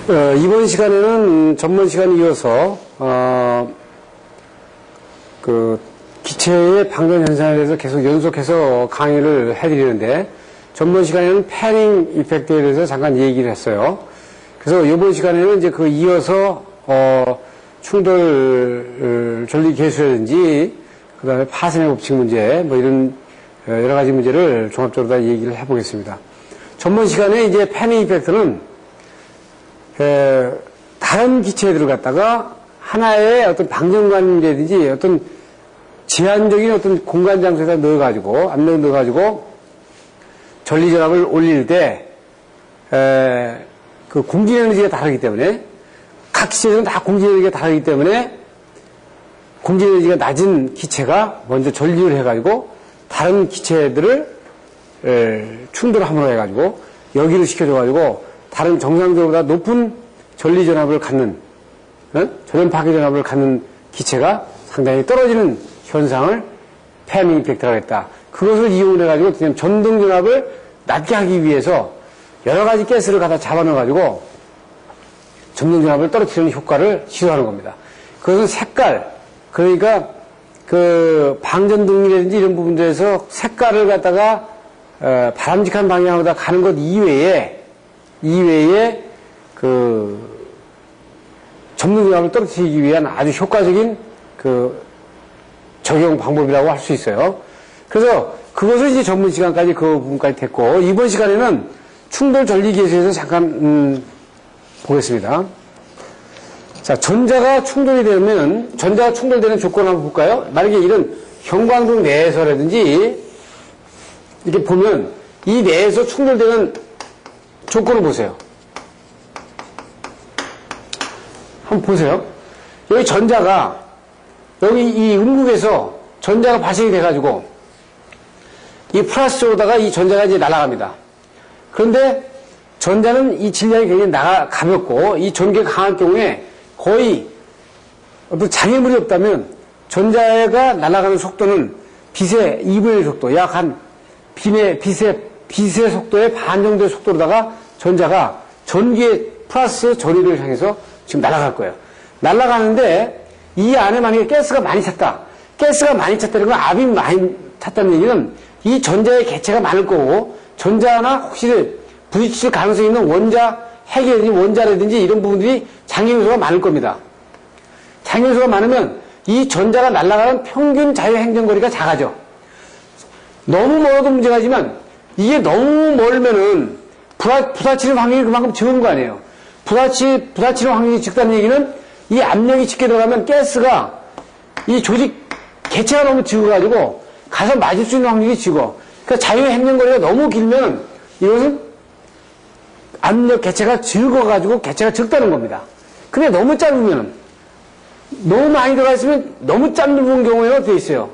이번 시간에는 전번 시간 이어서 그 기체의 방전 현상에 대해서 계속 연속해서 강의를 해드리는데, 전번 시간에는 패닝 이펙트에 대해서 잠깐 얘기를 했어요. 그래서 이번 시간에는 이제 그 이어서 충돌 전리 계수라든지 그 다음에 파생의 법칙 문제 뭐 이런 여러 가지 문제를 종합적으로 다 얘기를 해보겠습니다. 전번 시간에 이제 패닝 이펙트는 다른 기체들을 갖다가 하나의 어떤 방정관이라든지 어떤 제한적인 어떤 공간 장소에다 넣어가지고, 압력을 넣어가지고 전리전압을 올릴 때, 그 공진 에너지가 다르기 때문에, 각 기체들은 다 공진 에너지가 다르기 때문에, 공진 에너지가 낮은 기체가 먼저 전리를 해가지고, 다른 기체들을 충돌함으로 해가지고, 여기를 시켜줘가지고, 다른 정상적으로보다 높은 전리전압을 갖는, 전원 파괴전압을 갖는 기체가 상당히 떨어지는 현상을 패닝 이펙트라고 했다. 그것을 이용해가지고 그냥 전등전압을 낮게 하기 위해서 여러 가지 가스를 갖다 잡아넣어가지고 전등전압을 떨어뜨리는 효과를 시도하는 겁니다. 그것은 색깔, 그러니까 그 방전등이라든지 이런 부분들에서 색깔을 갖다가 바람직한 방향으로 가는 것 이외에 그 전등전압을 떨어뜨리기 위한 아주 효과적인 그 적용 방법이라고 할 수 있어요. 그래서 그것을 이제 전문 시간까지 그 부분까지 됐고, 이번 시간에는 충돌 전리 계수에서 잠깐 보겠습니다. 자, 전자가 충돌되는 조건 한번 볼까요? 만약에 이런 형광등 내에서라든지 이렇게 보면 이 내에서 충돌되는 조건을 보세요. 한번 보세요. 여기 전자가 여기 이 음극에서 전자가 발생이 돼가지고 이 플러스 쪽으로다가 이 전자가 이제 날아갑니다. 그런데 전자는 이 질량이 굉장히 가볍고 이 전기가 강할 경우에 거의 어떤 장애물이 없다면 전자가 날아가는 속도는 빛의 2분의 속도, 약 한 빛의 속도의 반 정도의 속도로다가 전자가 전기의 플러스 전위를 향해서 지금 날아갈 거예요. 날아가는데 이 안에 만약에 가스가 많이 찼다. 가스가 많이 찼다는 건 압이 많이 찼다는 얘기는 이 전자의 개체가 많을 거고, 전자나 혹시 부딪힐 가능성이 있는 핵이라든지 이런 부분들이 장애요소가 많을 겁니다. 장애요소가 많으면 이 전자가 날아가는 평균 자유행정거리가 작아져. 너무 멀어도 문제가 지만 이게 너무 멀면은 부딪히는 확률이 그만큼 적은 거 아니에요. 부딪히는 확률이 적다는 얘기는 이 압력이 짙게 들어가면 가스가 이 조직 개체가 너무 적어가지고 가서 맞을 수 있는 확률이 적어. 그러니까 자유행정거리가 너무 길면 이것은 압력 개체가 적어가지고 개체가 적다는 겁니다. 근데 너무 짧으면, 너무 많이 들어가 있으면 너무 짧은 경우에는 어떻게 있어요?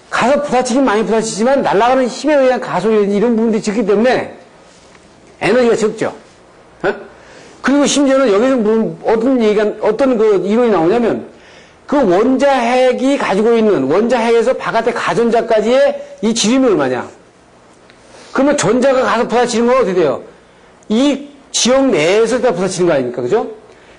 가서 부딪히긴 많이 부딪히지만 날아가는 힘에 의한 가속이라든지 이런 부분들이 적기 때문에 에너지가 적죠. 그리고 심지어는 여기서 어떤 그 이론이 나오냐면, 그 원자핵이 가지고 있는, 원자핵에서 바깥의 가전자까지의 이 지름이 얼마냐. 그러면 전자가 가서 부딪히는 건 어떻게 돼요? 이 지역 내에서 다 부딪히는 거 아닙니까? 그죠?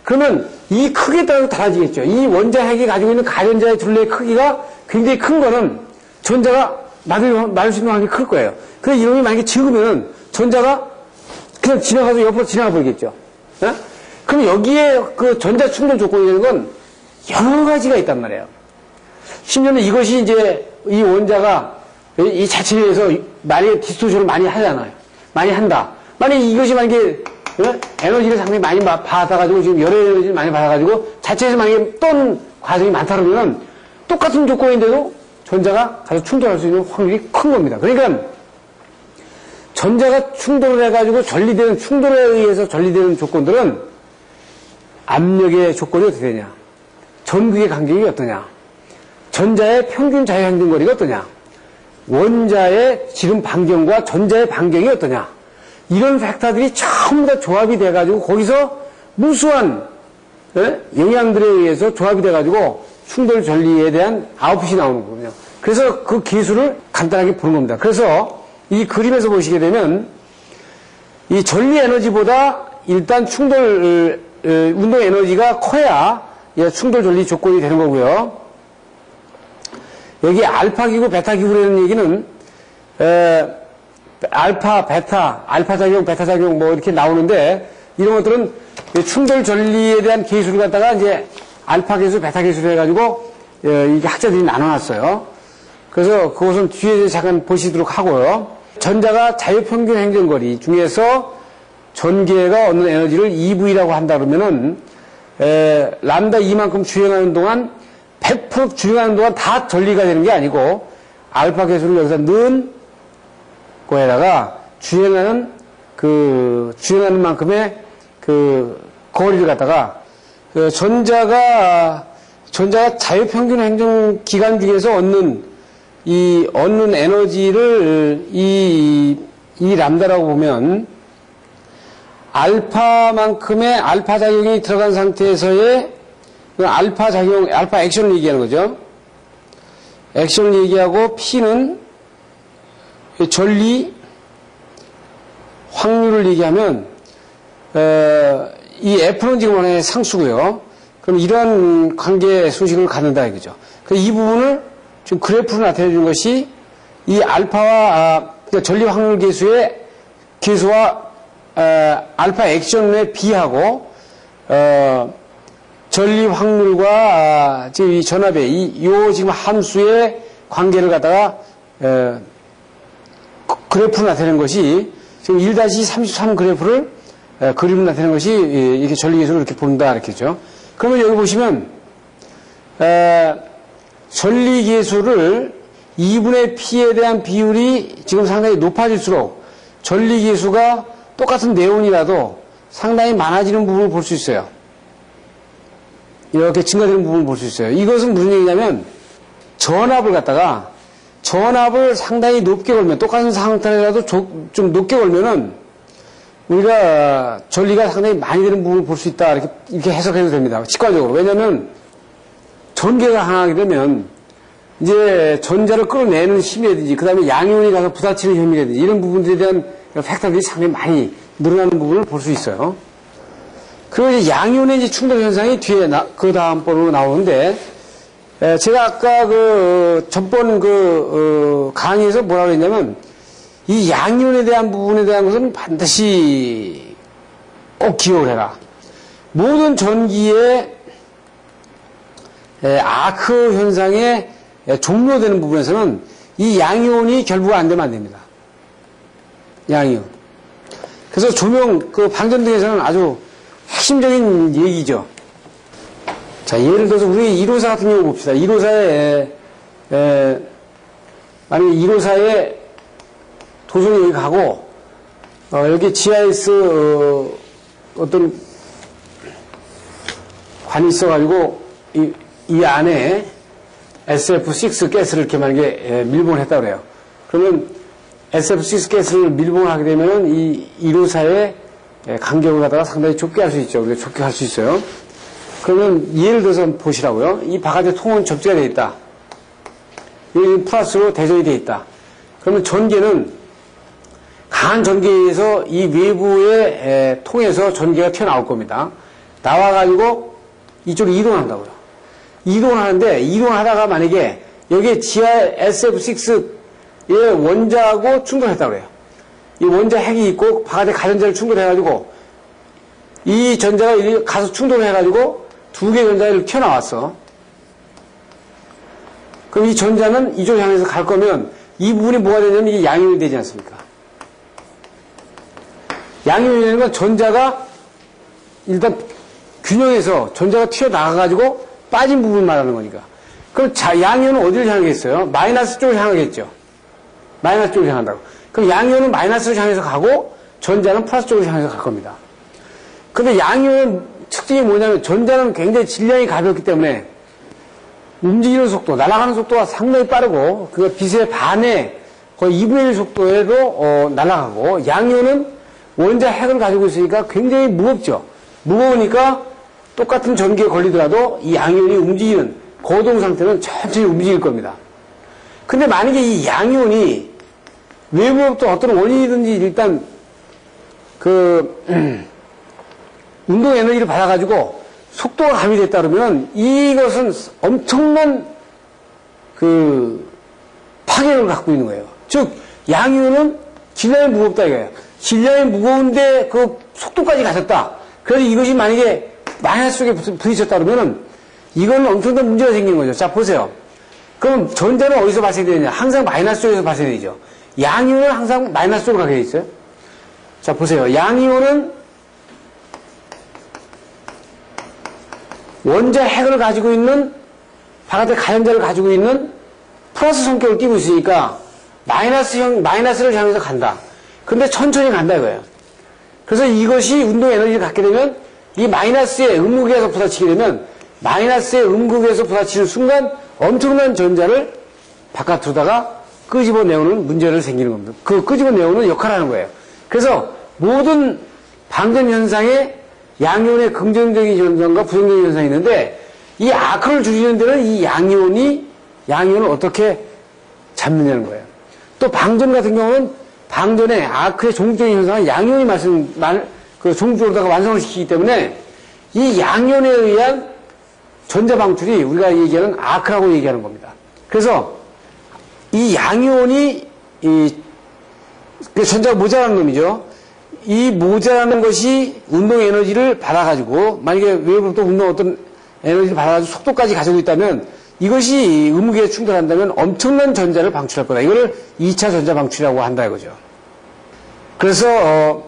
그러면 이 크기에 따라서 달라지겠죠. 이 원자핵이 가지고 있는 가전자의 둘레의 크기가 굉장히 큰 거는 전자가 맞을 수 있는 확률이 클 거예요. 그래서 이놈이 만약에 적으면 전자가 그냥 지나가서 옆으로 지나가 버리겠죠. 그럼 여기에 그 전자 충돌 조건이 되는 건 여러 가지가 있단 말이에요. 심지어는 이것이 이제 이 원자가 이 자체에서 만약에 디스토션을 많이 하잖아요. 많이 한다. 만약에 이것이 만약에 에너지를 상당히 많이 받아가지고 지금 열의 에너지를 많이 받아가지고 자체에서 만약에 떤 과정이 많다 그러면 똑같은 조건인데도 전자가 가서 충돌할 수 있는 확률이 큰 겁니다. 그러니까 전자가 충돌을 해가지고 충돌에 의해서 전리되는 조건들은 압력의 조건이 어떻게 되냐, 전극의 간격이 어떠냐, 전자의 평균 자유행정거리가 어떠냐, 원자의 지름 반경과 전자의 반경이 어떠냐, 이런 팩터들이 전부 다 조합이 돼가지고 거기서 무수한 영향들에 의해서 조합이 돼가지고 충돌 전리에 대한 아웃풋이 나오는 거거든요. 그래서 그 기술을 간단하게 보는 겁니다. 그래서 이 그림에서 보시게 되면 이 전리 에너지보다 일단 충돌 운동 에너지가 커야 충돌 전리 조건이 되는 거고요. 여기 알파 기구, 베타 기구라는 얘기는 알파, 베타, 알파 작용, 베타 작용 뭐 이렇게 나오는데 이런 것들은 충돌 전리에 대한 계수를 갖다가 이제 알파 계수, 베타 계수를 해가지고 이게 학자들이 나눠놨어요. 그래서 그것은 뒤에 잠깐 보시도록 하고요. 전자가 자유평균 행정거리 중에서 전기가 얻는 에너지를 EV라고 한다 그러면은 람다 2만큼 주행하는 동안 100% 주행하는 동안 다 전리가 되는 게 아니고 알파 계수를 여기서 넣은 거에다가 주행하는 만큼의 거리를 갖다가 전자가 자유평균 행정 기간 중에서 얻는 에너지를 이 람다라고 보면 알파만큼의 알파 작용이 들어간 상태에서의 알파 작용, 알파 액션을 얘기하는 거죠. 액션을 얘기하고 P는 전리 확률을 얘기하면 이 F는 지금 하나의 상수고요. 그럼 이러한 관계 소식을 갖는다 이거죠. 이 부분을 지금 그래프로 나타내 준 것이 이 알파와 그러니까 전리 확률 계수와 알파 액션의 B하고 전리 확률과 지금 이 전압의 지금 함수의 관계를 갖다가 그래프로 나타낸 것이 지금 1-33 그래프를 그림으로 나타낸 것이 이렇게 전리계수를 이렇게 본다 이렇게죠. 그러면 여기 보시면 전리계수를 2분의 P에 대한 비율이 지금 상당히 높아질수록 전리계수가 똑같은 네온이라도 상당히 많아지는 부분을 볼 수 있어요. 이렇게 증가되는 부분을 볼 수 있어요. 이것은 무슨 얘기냐면 전압을 상당히 높게 걸면 똑같은 상태라도 좀 높게 걸면은 우리가 전리가 상당히 많이 되는 부분을 볼 수 있다 이렇게 해석해도 됩니다. 직관적으로. 왜냐하면 전개가 강하게 되면 이제 전자를 끌어내는 힘이라든지 그 다음에 양이온이 가서 부딪히는 힘이라든지 이런 부분들에 대한 팩터들이 상당히 많이 늘어나는 부분을 볼 수 있어요. 그리고 이제 양이온의 이제 충돌 현상이 뒤에 그 다음 번으로 나오는데 제가 아까 전번 강의에서 뭐라고 했냐면 이 양이온에 대한 부분에 대한 것은 반드시 꼭 기억을 해라. 모든 전기의 아크 현상에 종료되는 부분에서는 이 양이온이 결부가 안 되면 안 됩니다. 양이온. 그래서 방전등에서는 아주 핵심적인 얘기죠. 자, 예를 들어서 우리 1호사 같은 경우 봅시다. 1호사에 만약에 1호사에 도선이 여기 가고 여기 GIS 어떤 관이 있어가지고 이 안에 SF6 가스를 이렇게 만약에 밀봉을 했다 그래요. 그러면 SF6 가스를 밀봉을 하게 되면 이 1호사의 간격을 갖다가 상당히 좁게 할 수 있죠. 우리가 좁게 할 수 있어요. 그러면 예를 들어서 보시라고요. 이 바깥에 통은 접지가 되어 있다. 여기 플러스로 대전이 되어 있다. 그러면 전기는 강한 전기에 의해서 이 외부의 통에서 전기가 튀어나올 겁니다. 나와가지고 이쪽으로 이동한다고요. 이동을 하는데 이동하다가 만약에 여기에 지하 SF6의 원자하고 충돌했다고 그래요. 이 원자 핵이 있고 바깥에 가전자를 충돌해가지고 이 전자가 여기 가서 충돌해가지고 두 개의 전자를 튀어나왔어. 그럼 이 전자는 이쪽을 향해서 갈 거면 이 부분이 뭐가 되냐면 이게 양이온이 되지 않습니까? 양이온이 되는 건 전자가 일단 균형에서 전자가 튀어나가가지고 빠진 부분 말하는 거니까. 그럼 양이온은 어디를 향하겠어요? 마이너스 쪽을 향하겠죠. 마이너스 쪽을 향한다고. 그럼 양이온은 마이너스를 향해서 가고 전자는 플러스 쪽을 향해서 갈 겁니다. 근데 양이온 특징이 뭐냐면 전자는 굉장히 질량이 가볍기 때문에 움직이는 속도, 날아가는 속도가 상당히 빠르고 그 빛의 반의 거의 2분의 1 속도에도 날아가고 양이온은 원자 핵을 가지고 있으니까 굉장히 무겁죠. 무거우니까 똑같은 전기에 걸리더라도 이 양이온이 움직이는 거동 상태는 천천히 움직일 겁니다. 근데 만약에 이 양이온이 외부로부터 어떤 원인이든지 일단 운동 에너지를 받아가지고 속도가 가미됐다 그러면 이것은 엄청난 그 파괴력을 갖고 있는 거예요. 즉, 양이온은 질량이 무겁다 이거예요. 질량이 무거운데 그 속도까지 가졌다. 그래서 이것이 만약에 마이너스 쪽에 부딪혔다 그러면은 이거는 엄청난 문제가 생기는 거죠. 자, 보세요. 그럼 전자는 어디서 발생되느냐? 항상 마이너스 쪽에서 발생되죠. 양이온은 항상 마이너스 쪽으로 가게 돼 있어요. 자, 보세요. 양이온은 원자 핵을 가지고 있는 바깥에 가연자를 가지고 있는 플러스 성격을 띠고 있으니까 마이너스를 향해서 간다. 근데 천천히 간다 이거예요. 그래서 이것이 운동 에너지를 갖게 되면 이 마이너스의 음극에서 부딪히게 되면 마이너스의 음극에서 부딪히는 순간 엄청난 전자를 바깥으로다가 끄집어내오는 문제를 생기는 겁니다. 그 끄집어내오는 역할을 하는 거예요. 그래서 모든 방전 현상에 양이온의 긍정적인 현상과 부정적인 현상이 있는데 이 아크를 줄이는 데는 이 양이온을 어떻게 잡느냐는 거예요. 또 방전 같은 경우는 방전의 아크의 종족적인 현상은 양이온이 종족으로다가 완성을 시키기 때문에 이 양이온에 의한 전자 방출이 우리가 얘기하는 아크라고 얘기하는 겁니다. 그래서 이 양이온이 전자가 모자라는 놈이죠. 이 모자라는 것이 운동 에너지를 받아가지고 만약에 외부로부터 어떤 에너지를 받아가지고 속도까지 가지고 있다면 이것이 음극에 충돌한다면 엄청난 전자를 방출할 거다. 이거를 2차 전자 방출이라고 한다 이거죠. 그래서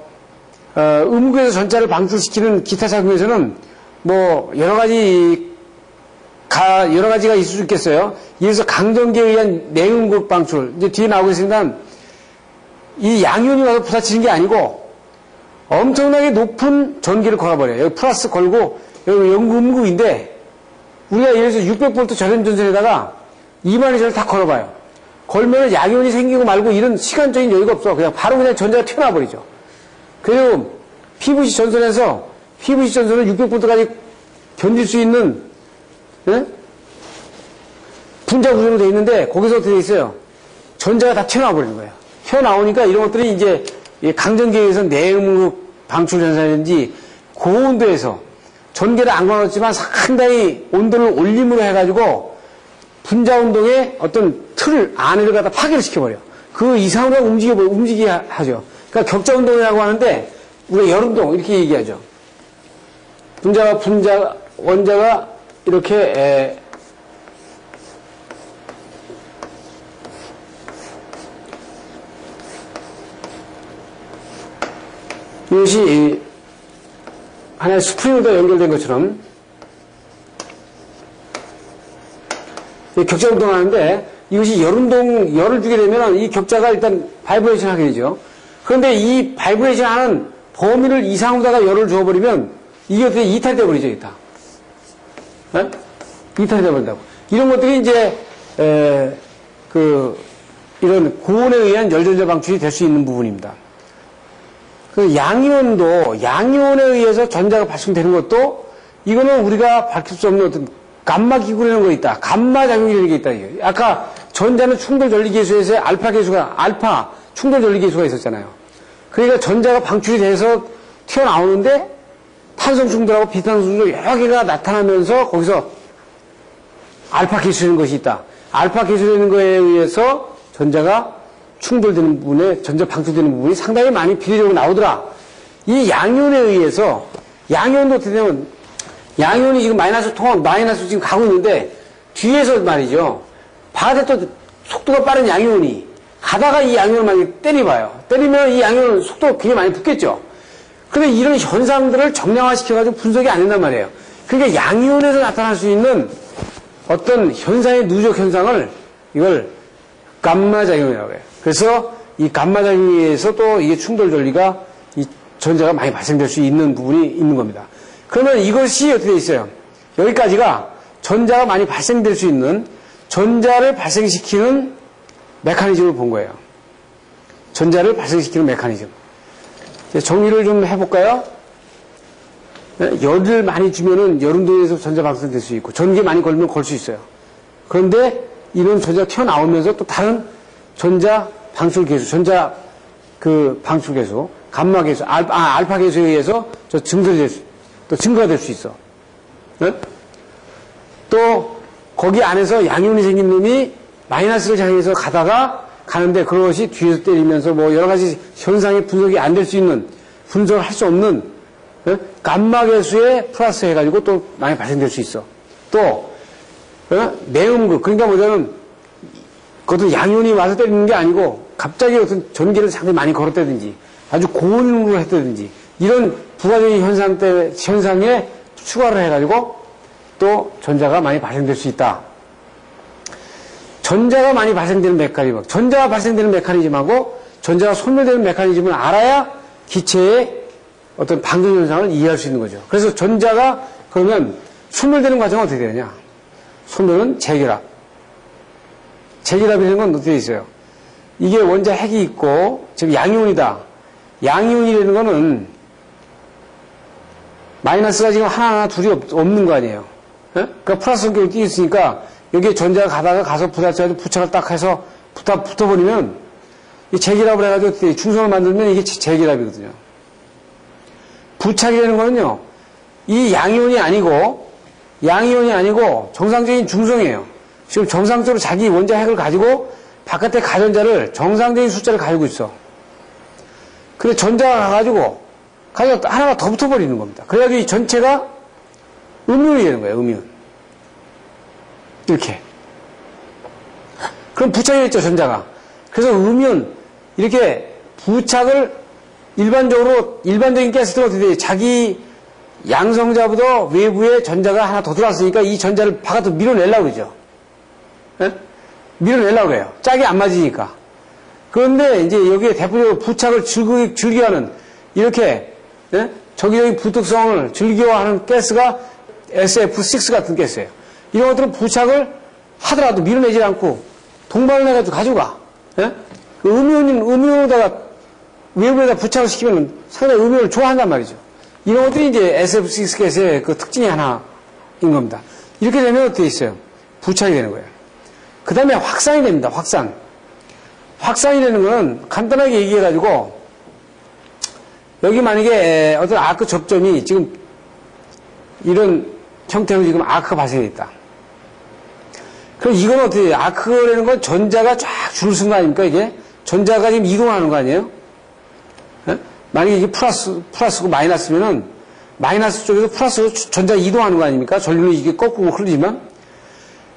음극에서 전자를 방출시키는 기타 작용에서는 뭐 여러 가지가 있을 수 있겠어요. 예를 들어서 강전기에 의한 내음극 방출. 이제 뒤에 나오겠습니다. 이 양이온이 와서 부딪히는 게 아니고 엄청나게 높은 전기를 걸어버려요. 여기 플러스 걸고 여기 음극인데 우리가 예를 들어서 600V 전원 전선에다가 2만의 전을 다 걸어봐요. 걸면 양이온이 생기고 말고 이런 시간적인 여유가 없어. 그냥 전자가 튀어나와 버리죠. 그리고 PVC 전선에서 PVC 전선은 600V까지 견딜 수 있는 분자 구조로 되어 있는데 거기서 어떻게 되어 있어요? 전자가 다 튀어나와 버리는 거예요. 튀어나오니까 이런 것들이 이제 강전기에 의해서 내음극 방출 현상이든지 고온도에서 전기를 안 걸었지만 상당히 온도를 올림으로 해가지고 분자 운동의 어떤 틀 안을 갖다 파괴를 시켜버려. 그 이상으로 움직이게 하죠. 그러니까 격자 운동이라고 하는데 우리가 열운동 이렇게 얘기하죠. 원자가 이렇게 이것이 하나의 스프링으로 연결된 것처럼 격자 운동을 하는데 이것이 열을 주게 되면 이 격자가 일단 바이브레이션 하게 되죠. 그런데 이 바이브레이션 하는 범위를 이상으로다가 열을 주어버리면 이게 어떻게 이탈돼 버리죠, 이탈돼 버린다고. 이런 것들이 이제, 이런 고온에 의한 열전자 방출이 될 수 있는 부분입니다. 그 양이온에 의해서 전자가 발생되는 것도 이거는 우리가 밝힐 수 없는 어떤 감마 기구라는 거 있다. 감마 작용이라는 게 있다. 이게. 아까 전자는 충돌 전리계수에서 알파 충돌 전리계수가 있었잖아요. 그러니까 전자가 방출이 돼서 튀어나오는데 탄성 충돌하고 비탄성 충돌 여러 개가 나타나면서 거기서 알파 계수라는 것이 있다. 알파 계수라는 거에 의해서 전자가 충돌되는 부분에 전자 방출되는 부분이 상당히 많이 비례적으로 나오더라. 이 양이온에 의해서 양이온도 어떻게 되면 양이온이 지금 마이너스 지금 가고 있는데 뒤에서 말이죠. 바깥에 또 속도가 빠른 양이온이 가다가 이 양이온을 만약에 때리면 이 양이온 속도가 굉장히 많이 붙겠죠. 근데 이런 현상들을 정량화시켜가지고 분석이 안 된단 말이에요. 그러니까 양이온에서 나타날 수 있는 어떤 현상의 누적 현상을 이걸 감마작용이라고 해요. 그래서 이 감마작용에 의해서 또 이게 충돌 전리가 이 전자가 많이 발생될 수 있는 부분이 있는 겁니다. 그러면 이것이 어떻게 되어 있어요? 여기까지가 전자가 많이 발생될 수 있는 전자를 발생시키는 메커니즘을 본 거예요. 전자를 발생시키는 메커니즘. 정리를 좀 해볼까요? 열을 많이 주면은 열운동에서 전자 발생될 수 있고 전기 많이 걸면 걸 수 있어요. 그런데 이런 전자가 튀어나오면서 또 다른 전자 방출 계수, 방출 계수, 감마 계수, 알파 계수에 의해서 증설될 수, 또 증가가 될 수 있어. 네? 또 거기 안에서 양이온이 생긴 놈이 마이너스를 향해서 가는데 그것이 뒤에서 때리면서 뭐 여러 가지 현상이 분석이 안 될 수 있는, 분석을 할 수 없는 감마 개수에 플러스 해가지고 또 많이 발생될 수 있어. 또 내음극, 그러니까 뭐냐면 그것도 양이온이 와서 때리는 게 아니고 갑자기 어떤 전기를 상당히 많이 걸었다든지 아주 고온으로 했다든지 이런 부가적인 현상에 추가를 해가지고 또 전자가 많이 발생될 수 있다. 전자가 많이 발생되는 메커니즘, 전자가 발생되는 메커니즘하고 전자가 소멸되는 메커니즘을 알아야 기체의 어떤 방전 현상을 이해할 수 있는 거죠. 그래서 전자가 그러면 소멸되는 과정은 어떻게 되느냐? 소멸은 재결합. 재결합이라는 건 어떻게 있어요? 이게 원자 핵이 있고 지금 양이온이다. 양이온이라는 거는 마이너스가 지금 하나 둘이 없는 거 아니에요. 그러니까 플러스 성격을 띄고 있으니까 여기에 전자가 가서 부딪혀가지고 부착을 딱 해서 붙어버리면 이 재결합을 해가지고 중성을 만들면 이게 재결합이거든요. 부착이라는 거는요, 이 양이온이 아니고 정상적인 중성이에요. 지금 정상적으로 자기 원자 핵을 가지고 바깥에 가전자를 정상적인 숫자를 가지고 있어. 근데 전자가 가가지고 하나가 더 붙어버리는 겁니다. 그래가지고 이 전체가 음이온이 되는 거예요, 음이온. 이렇게. 그럼 부착이 됐죠, 전자가. 그래서 음이온, 이렇게 부착을 일반적인 가스들은 어떻게 돼요? 자기 양성자보다 외부에 전자가 하나 더 들어왔으니까 이 전자를 바깥으로 밀어내려고 그러죠. 네? 밀어내려고 그래요. 짝이 안 맞으니까. 그런데 이제 여기에 대표적으로 부착을 즐겨하는, 이렇게, 네? 저기저기 부특성을 즐겨하는 가스가 SF6 같은 가스예요. 이런 것들은 부착을 하더라도 밀어내지 않고 동반을 해가지고 가져가. 예? 그 음이온에다가 외부에다 부착을 시키면 상당히 음이온을 좋아한단 말이죠. 이런 것들이 이제 SF6 가스의 그 특징이 하나인 겁니다. 이렇게 되면 어떻게 있어요? 부착이 되는 거예요. 그 다음에 확산이 됩니다. 확산이 되는 거는 간단하게 얘기해가지고 여기 만약에 어떤 아크 접점이 지금 이런 형태로 지금 아크가 발생해 있다. 그럼 이건 어떻게 돼요? 아크라는 건 전자가 쫙 줄을 쓴 거 아닙니까, 이게? 전자가 지금 이동하는 거 아니에요? 네? 만약에 이게 플러스고 마이너스면은 마이너스 쪽에서 플러스로 전자가 이동하는 거 아닙니까? 전류는 이게 거꾸로 흐르지만.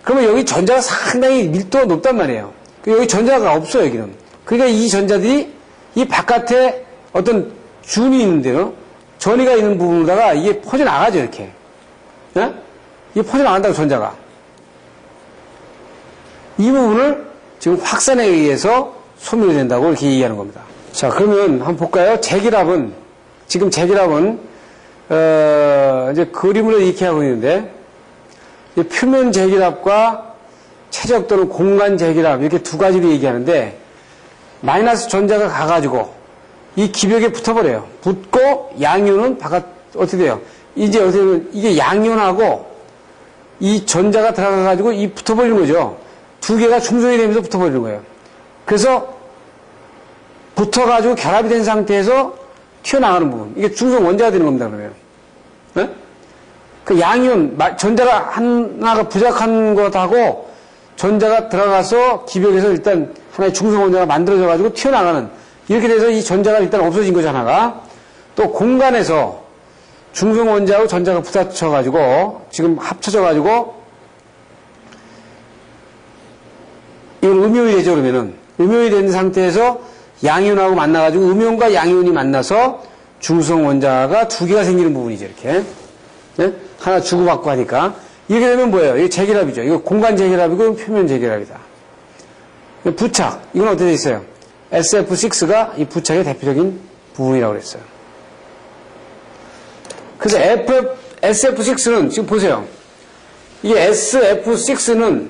그러면 여기 전자가 상당히 밀도가 높단 말이에요. 여기 전자가 없어요, 여기는. 그러니까 이 전자들이 이 바깥에 어떤 준이 있는데요. 전이가 있는 부분으로다가 이게 퍼져나가죠, 이렇게. 네? 이게 퍼져나간다고, 전자가. 이 부분을 지금 확산에 의해서 소멸이 된다고 이렇게 얘기하는 겁니다. 자, 그러면 한번 볼까요? 지금 재결합은, 이제 그림으로 이렇게 하고 있는데, 표면 재결합과 최적 또는 공간 재결합, 이렇게 두 가지로 얘기하는데, 마이너스 전자가 가가지고, 이 기벽에 붙어버려요. 붙고, 양이온은 어떻게 돼요? 이제 어떻게 되면, 이게 양이온하고, 이 전자가 들어가가지고, 이 붙어버리는 거죠. 두 개가 중성이 되면서 붙어버리는 거예요. 그래서 붙어가지고 결합이 된 상태에서 튀어나가는 부분. 이게 중성 원자가 되는 겁니다, 그러면. 네? 그 양이온, 전자가 하나가 부착한 것하고 전자가 들어가서 기벽에서 일단 하나의 중성 원자가 만들어져가지고 튀어나가는. 이렇게 돼서 이 전자가 일단 없어진 거죠, 하나가. 또 공간에서 중성 원자하고 전자가 부딪혀가지고 지금 합쳐져가지고 이건 음이온이 되죠, 그러면은. 음이온이 된 상태에서 양이온하고 만나가지고 음이온과 양이온이 만나서 중성 원자가 두 개가 생기는 부분이죠, 이렇게. 네? 하나 주고받고 하니까. 이렇게 되면 뭐예요? 이게 재결합이죠. 이거 공간 재결합이고 표면 재결합이다. 부착. 이건 어떻게 돼 있어요? SF6가 이 부착의 대표적인 부분이라고 그랬어요. 그래서 SF6는 지금 보세요. 이게 SF6는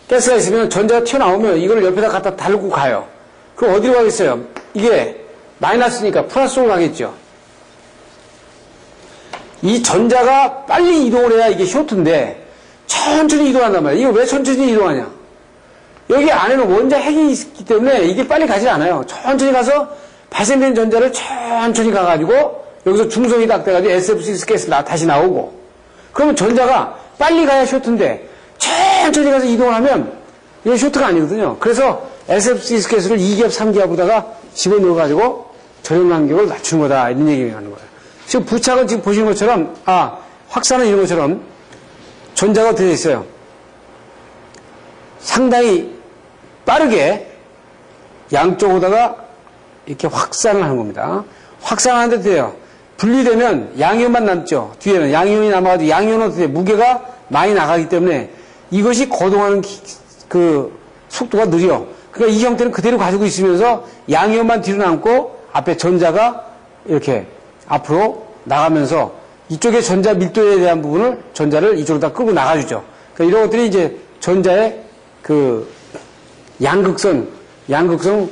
가스가 있으면 전자가 튀어나오면 이걸 옆에다 갖다 달고 가요. 그럼 어디로 가겠어요? 이게 마이너스니까 플러스로 가겠죠. 이 전자가 빨리 이동을 해야 이게 쇼트인데 천천히 이동한단 말이에요. 이거 왜 천천히 이동하냐? 여기 안에는 원자 핵이 있기 때문에 이게 빨리 가지 않아요. 천천히 가서 발생된 전자를 천천히 가가지고 여기서 중성이 딱 돼가지고 SF6 가스가 다시 나오고, 그러면 전자가 빨리 가야 쇼트인데 천천히 가서 이동을 하면 이게 쇼트가 아니거든요. 그래서 SF6 가스를 2기압, 3기압으로다가 집어넣어가지고 전용 간격을 낮추는 거다, 이런 얘기를 하는 거예요. 지금 부착은 지금 보시는 것처럼, 확산은 이런 것처럼 전자가 어떻게 되어 있어요? 상당히 빠르게 양쪽으로다가 이렇게 확산을 하는 겁니다. 확산하는데 어떻게 돼요? 분리되면 양이온만 남죠. 뒤에는 양이온이 남아가지고 양이온은 어떻게 돼요? 무게가 많이 나가기 때문에 이것이 거동하는 그 속도가 느려. 그러니까 이 형태는 그대로 가지고 있으면서 양이온만 뒤로 남고 앞에 전자가 이렇게 앞으로 나가면서 이쪽에 전자 밀도에 대한 부분을 전자를 이쪽으로 다 끌고 나가주죠. 그러니까 이런 것들이 이제 전자의 그 양극성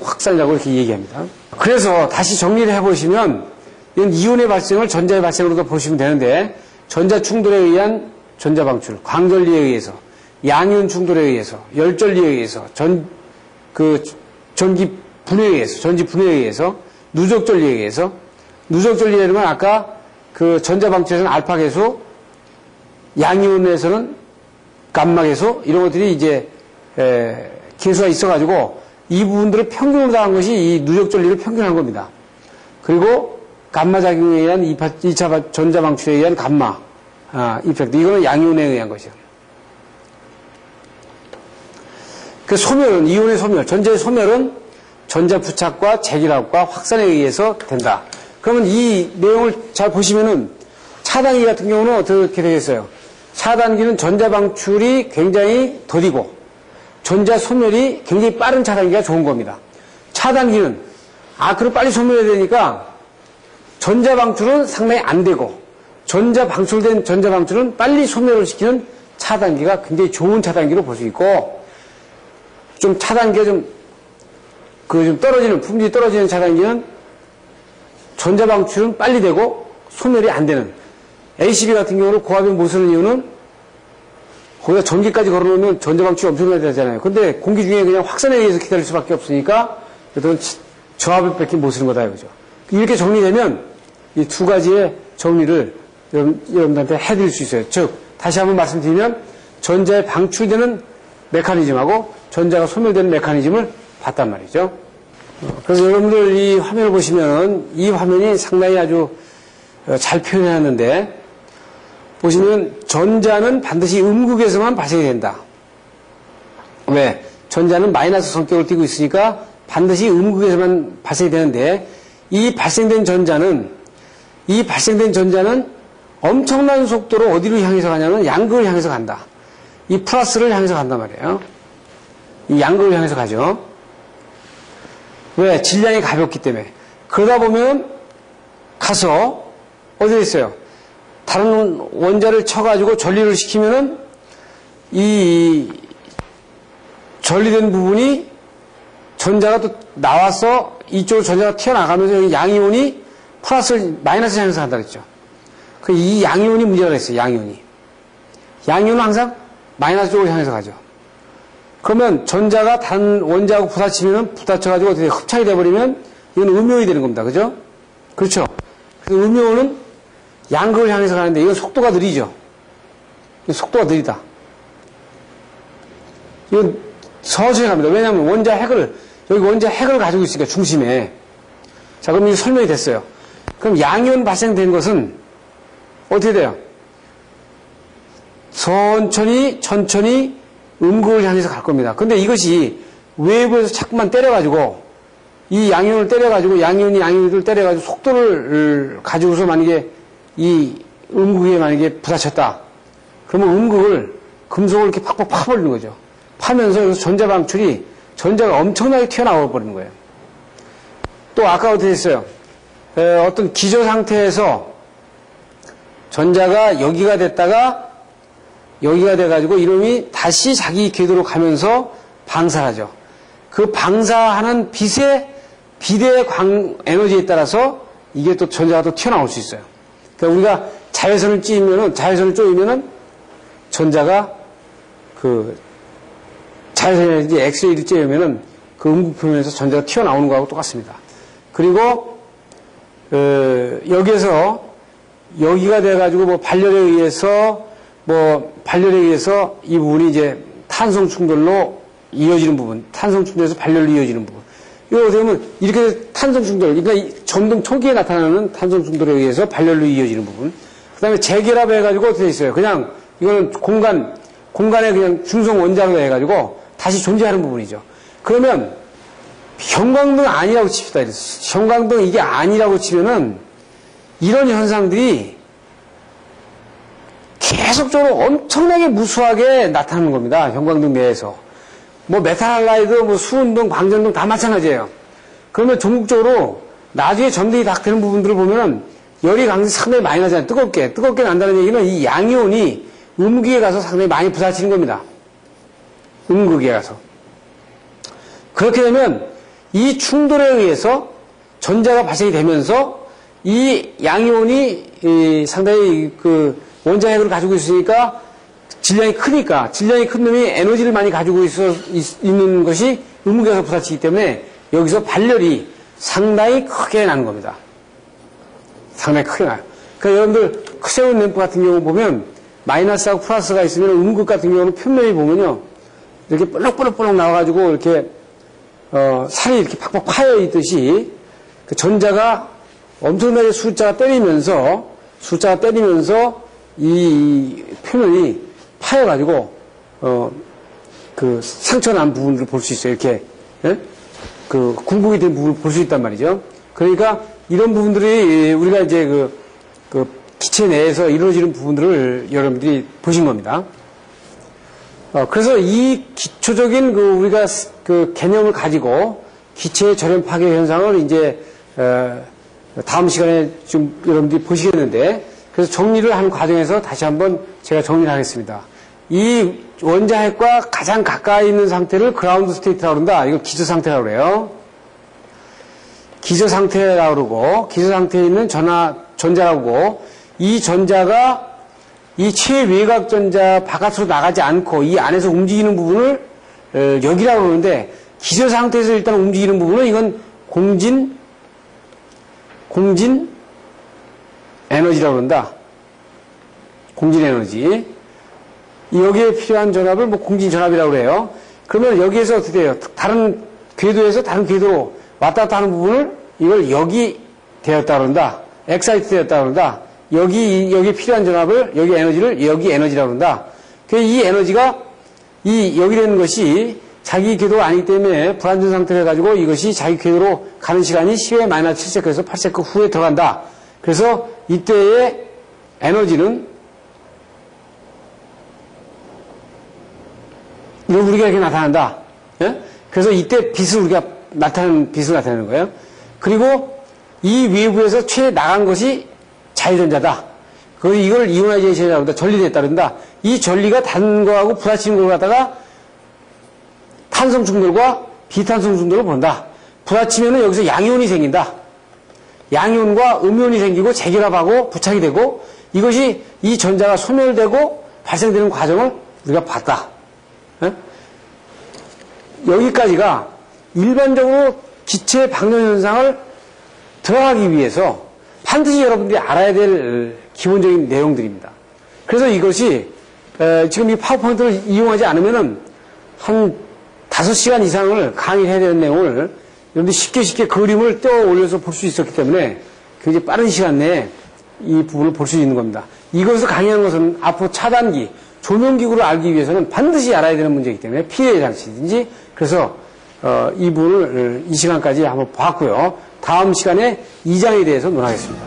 확산이라고 이렇게 얘기합니다. 그래서 다시 정리를 해보시면 이건 이온의 발생을 전자의 발생으로도 보시면 되는데 전자 충돌에 의한 전자 방출, 광전리에 의해서, 양이온 충돌에 의해서, 열전리에 의해서, 전기 분해에 의해서, 전지 분해에 의해서, 누적전리에 의해서, 누적전리라는 건 아까 그 전자 방출에서는 알파 계수, 양이온에서는 감마 계수, 이런 것들이 이제 계수가 있어가지고 이 부분들을 평균으로 당한 것이 이 누적전리를 평균한 겁니다. 그리고 감마 작용에 의한 2차 전자 방출에 의한 감마 이펙트, 이거는 양이온에 의한 것이요. 그 소멸은, 이온의 소멸, 전자의 소멸은 전자 부착과 재기락과 확산에 의해서 된다. 그러면 이 내용을 잘 보시면은 차단기 같은 경우는 어떻게 되겠어요? 차단기는 전자 방출이 굉장히 더디고 전자 소멸이 굉장히 빠른 차단기가 좋은 겁니다. 차단기는 아크를 빨리 소멸해야 되니까 전자 방출은 상당히 안 되고 방출된 전자 방출은 빨리 소멸을 시키는 차단기가 굉장히 좋은 차단기로 볼 수 있고, 좀 차단기가 좀 떨어지는, 품질이 떨어지는 차단기는 전자 방출은 빨리 되고 소멸이 안 되는, ACB 같은 경우는 고압에 못 쓰는 이유는 거기다 전기까지 걸어놓으면 전자 방출이 엄청나게 되잖아요. 근데 공기 중에 그냥 확산에 의해서 기다릴 수밖에 없으니까 그래도 저압에밖에 못 쓰는 거다 이거죠. 이렇게 정리되면 이 두 가지의 정리를 여러분들한테 해드릴 수 있어요. 즉, 다시 한번 말씀드리면 전자에 방출되는 메커니즘하고 전자가 소멸되는 메커니즘을 봤단 말이죠. 그래서 여러분들 이 화면을 보시면 이 화면이 상당히 아주 잘 표현해놨는데, 보시면 전자는 반드시 음극에서만 발생이 된다. 왜? 전자는 마이너스 성격을 띠고 있으니까 반드시 음극에서만 발생이 되는데, 이 발생된 전자는 엄청난 속도로 어디로 향해서 가냐면 양극을 향해서 간다. 이 플러스를 향해서 간단 말이에요. 이 양극을 향해서 가죠. 왜? 질량이 가볍기 때문에. 그러다 보면 가서 어디에 있어요? 다른 원자를 쳐가지고 전리를 시키면은 이 전리된 부분이 전자가 또 나와서 이쪽으로 전자가 튀어나가면서 양이온이 마이너스 향해서 간다 그랬죠. 이 양이온이 문제가 있어요. 양이온은 항상 마이너스 쪽으로 향해서 가죠. 그러면 전자가 다른 원자하고 부딪혀가지고 어떻게 흡착이 돼버리면 이건 음이온이 되는 겁니다. 그죠? 그렇죠? 그래서 음이온은 양극을 향해서 가는데 이건 속도가 느리죠. 속도가 느리다. 이건 서서히 갑니다. 왜냐하면 여기 원자 핵을 가지고 있으니까 중심에. 자, 그럼 이게 설명이 됐어요. 그럼 양이온 발생된 것은 어떻게 돼요? 천천히 음극을 향해서 갈 겁니다. 근데 이것이 외부에서 자꾸만 때려가지고 이 양이온을 때려가지고 양이온을 때려가지고 속도를 가지고서 만약에 이 음극에 만약에 부딪혔다. 그러면 음극을 금속을 이렇게 팍팍 파버리는 거죠. 파면서 여기서 전자가 엄청나게 튀어나와 버리는 거예요. 또 아까 어떻게 했어요? 어떤 기저 상태에서 전자가 여기가 됐다가 여기가 돼가지고 이놈이 다시 자기 궤도로 가면서 방사하죠. 그 방사하는 비대의 광 에너지에 따라서 이게 또 전자가 또 튀어나올 수 있어요. 그러니까 우리가 자외선을 쪼이면은 전자가 자외선 에너지 엑스레이를 쬐면은 그 음극 표면에서 전자가 튀어나오는 거하고 똑같습니다. 그리고 또 하나 더 있어요. 뭐냐면 여기에서 여기가 돼가지고 뭐 발열에 의해서 이 부분이 이제 탄성 충돌로 이어지는 부분, 탄성 충돌에서 발열로 이어지는 부분. 이거 어떻게 보면 이렇게 탄성 충돌, 그러니까 이 전등 초기에 나타나는 탄성 충돌에 의해서 발열로 이어지는 부분. 그 다음에 재결합 해가지고 어떻게 있어요? 그냥 이거는 공간에 그냥 중성 원자로 해가지고 다시 존재하는 부분이죠. 그러면 형광등 아니라고 칩시다. 형광등 이게 아니라고 치면은 이런 현상들이 계속적으로 엄청나게 무수하게 나타나는 겁니다. 형광등 내에서. 뭐 메탈 할라이드, 뭐 수은등, 방전등 다 마찬가지예요. 그러면 전국적으로 나중에 전등이 다 되는 부분들을 보면은 열이 강도가 상당히 많이 나잖아요. 뜨겁게 난다는 얘기는 이 양이온이 음극에 가서 상당히 많이 부딪히는 겁니다. 음극에 가서. 그렇게 되면 이 충돌에 의해서 전자가 발생이 되면서 이 양이온이 상당히 그 원자핵을 가지고 있으니까 질량이 크니까 질량이 큰 놈이 에너지를 많이 가지고 있는 것이 음극에서 부딪히기 때문에 여기서 발열이 상당히 크게 나는 겁니다. 상당히 크게 나요. 그러니까 여러분들 크세운 램프 같은 경우 보면 마이너스하고 플러스가 있으면 음극 같은 경우는 표면이 보면요 이렇게 볼록볼록 나와가지고 이렇게 살이 이렇게 팍팍 파여 있듯이 그 전자가 엄청나게 숫자가 때리면서 이 표면이 파여가지고 그 상처 난 부분들을 볼 수 있어요. 이렇게 예? 그 굴곡이 된 부분을 볼 수 있단 말이죠. 그러니까 이런 부분들이 우리가 이제 그 기체 내에서 이루어지는 부분들을 여러분들이 보신 겁니다. 그래서 이 기초적인 우리가 그 개념을 가지고 기체의 절연 파괴 현상을 이제 다음 시간에 좀 여러분들이 보시겠는데, 그래서 정리를 하는 과정에서 다시 한번 제가 정리를 하겠습니다. 이 원자핵과 가장 가까이 있는 상태를 그라운드 스테이트라고 그런다. 이거 기저 상태라고 그래요. 기저 상태라고 그러고, 기저 상태에 있는 전자라고, 이 전자가 이 최외곽 전자 바깥으로 나가지 않고 이 안에서 움직이는 부분을 여기라고 그러는데, 기저 상태에서 일단 움직이는 부분은 이건 공진 에너지라고 그런다. 공진 에너지. 여기에 필요한 전압을 공진 전압이라고 그래요. 그러면 여기에서 어떻게 돼요? 다른 궤도에서 다른 궤도로 왔다 갔다 하는 부분을 이걸 여기 되었다 그런다. 엑사이트 되었다 그런다. 여기 필요한 전압을, 여기 에너지를 여기 에너지라고 그런다. 이 에너지가 여기 되는 것이 자기 궤도가 아니기 때문에 불안전 상태를 해가지고 이것이 자기 궤도로 가는 시간이 10의 마이너스 7세컨에서 8세컨 후에 들어간다. 그래서 이때의 에너지는 우리가 이렇게 나타난다. 예? 그래서 이때 빛을 나타내는 거예요. 그리고 이 외부에서 최 나간 것이 자유전자다. 이걸 이오나이제이션이라고 한다. 전리됐다 그런다. 이 전리가 다른 거하고 부딪히는 걸 갖다가 탄성 충돌과 비탄성 충돌을 본다. 부딪히면은 여기서 양이온이 생긴다. 양이온과 음이온이 생기고 재결합하고 부착이 되고, 이것이 이 전자가 소멸되고 발생되는 과정을 우리가 봤다. 예? 여기까지가 일반적으로 기체 방전 현상을 들어가기 위해서 반드시 여러분들이 알아야 될 기본적인 내용들입니다. 그래서 이것이 지금 이 파워포인트를 이용하지 않으면은 한 5시간 이상을 강의를 해야 되는 내용을 여러분들이 쉽게 그림을 떼어 올려서 볼 수 있었기 때문에 굉장히 빠른 시간 내에 이 부분을 볼 수 있는 겁니다. 이것을 강의하는 것은 앞으로 차단기, 조명기구를 알기 위해서는 반드시 알아야 되는 문제이기 때문에 피해 장치든지, 그래서 이 부분을 이 시간까지 한번 봤고요. 다음 시간에 2장에 대해서 논하겠습니다.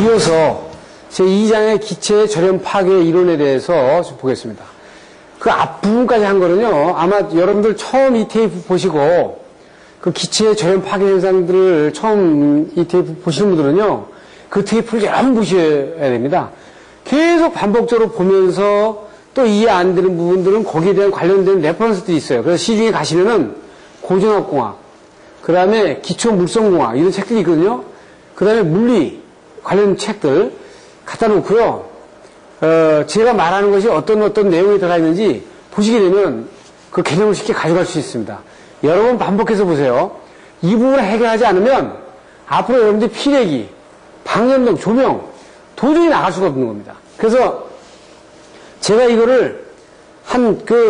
이어서 제2장의 기체의 절연 파괴 이론에 대해서 좀 보겠습니다. 그 앞부분까지 한 거는요, 아마 여러분들 처음 이 테이프 보시고 그 기체의 절연 파괴 현상들을 처음 이 테이프 보시는 분들은요, 그 테이프를 여러 번 보셔야 됩니다. 계속 반복적으로 보면서 또 이해 안 되는 부분들은 거기에 대한 관련된 레퍼런스들이 있어요. 그래서 시중에 가시면은 고전압공학, 그 다음에 기초물성공학 이런 책들이 있거든요. 그 다음에 물리 관련 책들 갖다 놓고요. 제가 말하는 것이 어떤 내용이 들어가 있는지 보시게 되면 그 개념을 쉽게 가져갈 수 있습니다. 여러 번 반복해서 보세요. 이 부분을 해결하지 않으면 앞으로 여러분들 피내기, 방전등, 조명 도저히 나갈 수가 없는 겁니다. 그래서 제가 이거를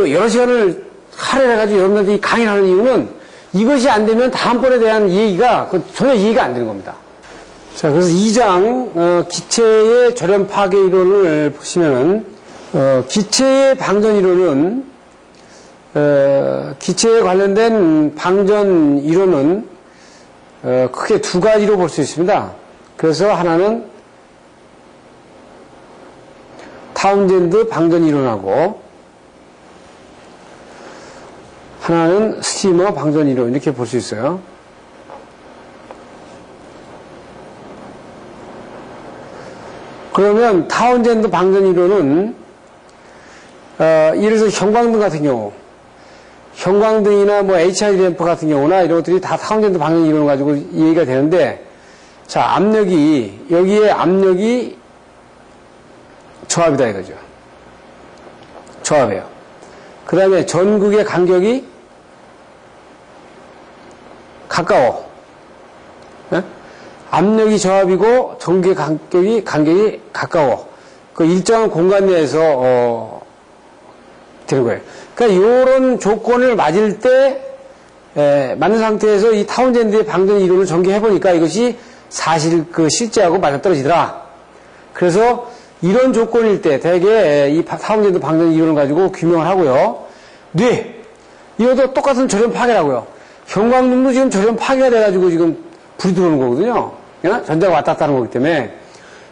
여러 시간을 할애해가지고 여러분들이 강의를 하는 이유는 이것이 안 되면 다음번에 대한 얘기가 전혀 이해가 안 되는 겁니다. 자, 그래서 2장, 기체의 저렴 파괴 이론을 보시면은, 기체의 방전 이론은, 기체에 관련된 방전 이론은, 크게 두 가지로 볼 수 있습니다. 그래서 하나는 타운젠드 방전 이론하고, 하나는 스티머 방전 이론, 이렇게 볼 수 있어요. 그러면 타운젠드 방전 이론은 예를 들어서 형광등 같은 경우, 형광등이나 뭐 HID 램프 같은 경우나 이런 것들이 다 타운젠드 방전 이론을 가지고 얘기가 되는데, 자, 압력이, 여기에 압력이 저압이다 이거죠. 저압이에요. 그 다음에 전극의 간격이 가까워. 네? 압력이 저압이고 전극의 간격이 가까워. 그 일정한 공간 내에서 되는 거예요. 그러니까 이런 조건을 맞을 때 맞는 상태에서 이 타운젠드의 방전 이론을 전개해 보니까 이것이 사실 실제하고 맞아떨어지더라. 그래서 이런 조건일 때 대개 이 타운젠드 방전 이론을 가지고 규명을 하고요. 뇌 이것도 똑같은 저렴 파괴라고요. 형광등도 지금 저렴 파괴가 돼가지고 지금 불이 들어오는 거거든요. 전자가 왔다 갔다 하는 거기 때문에.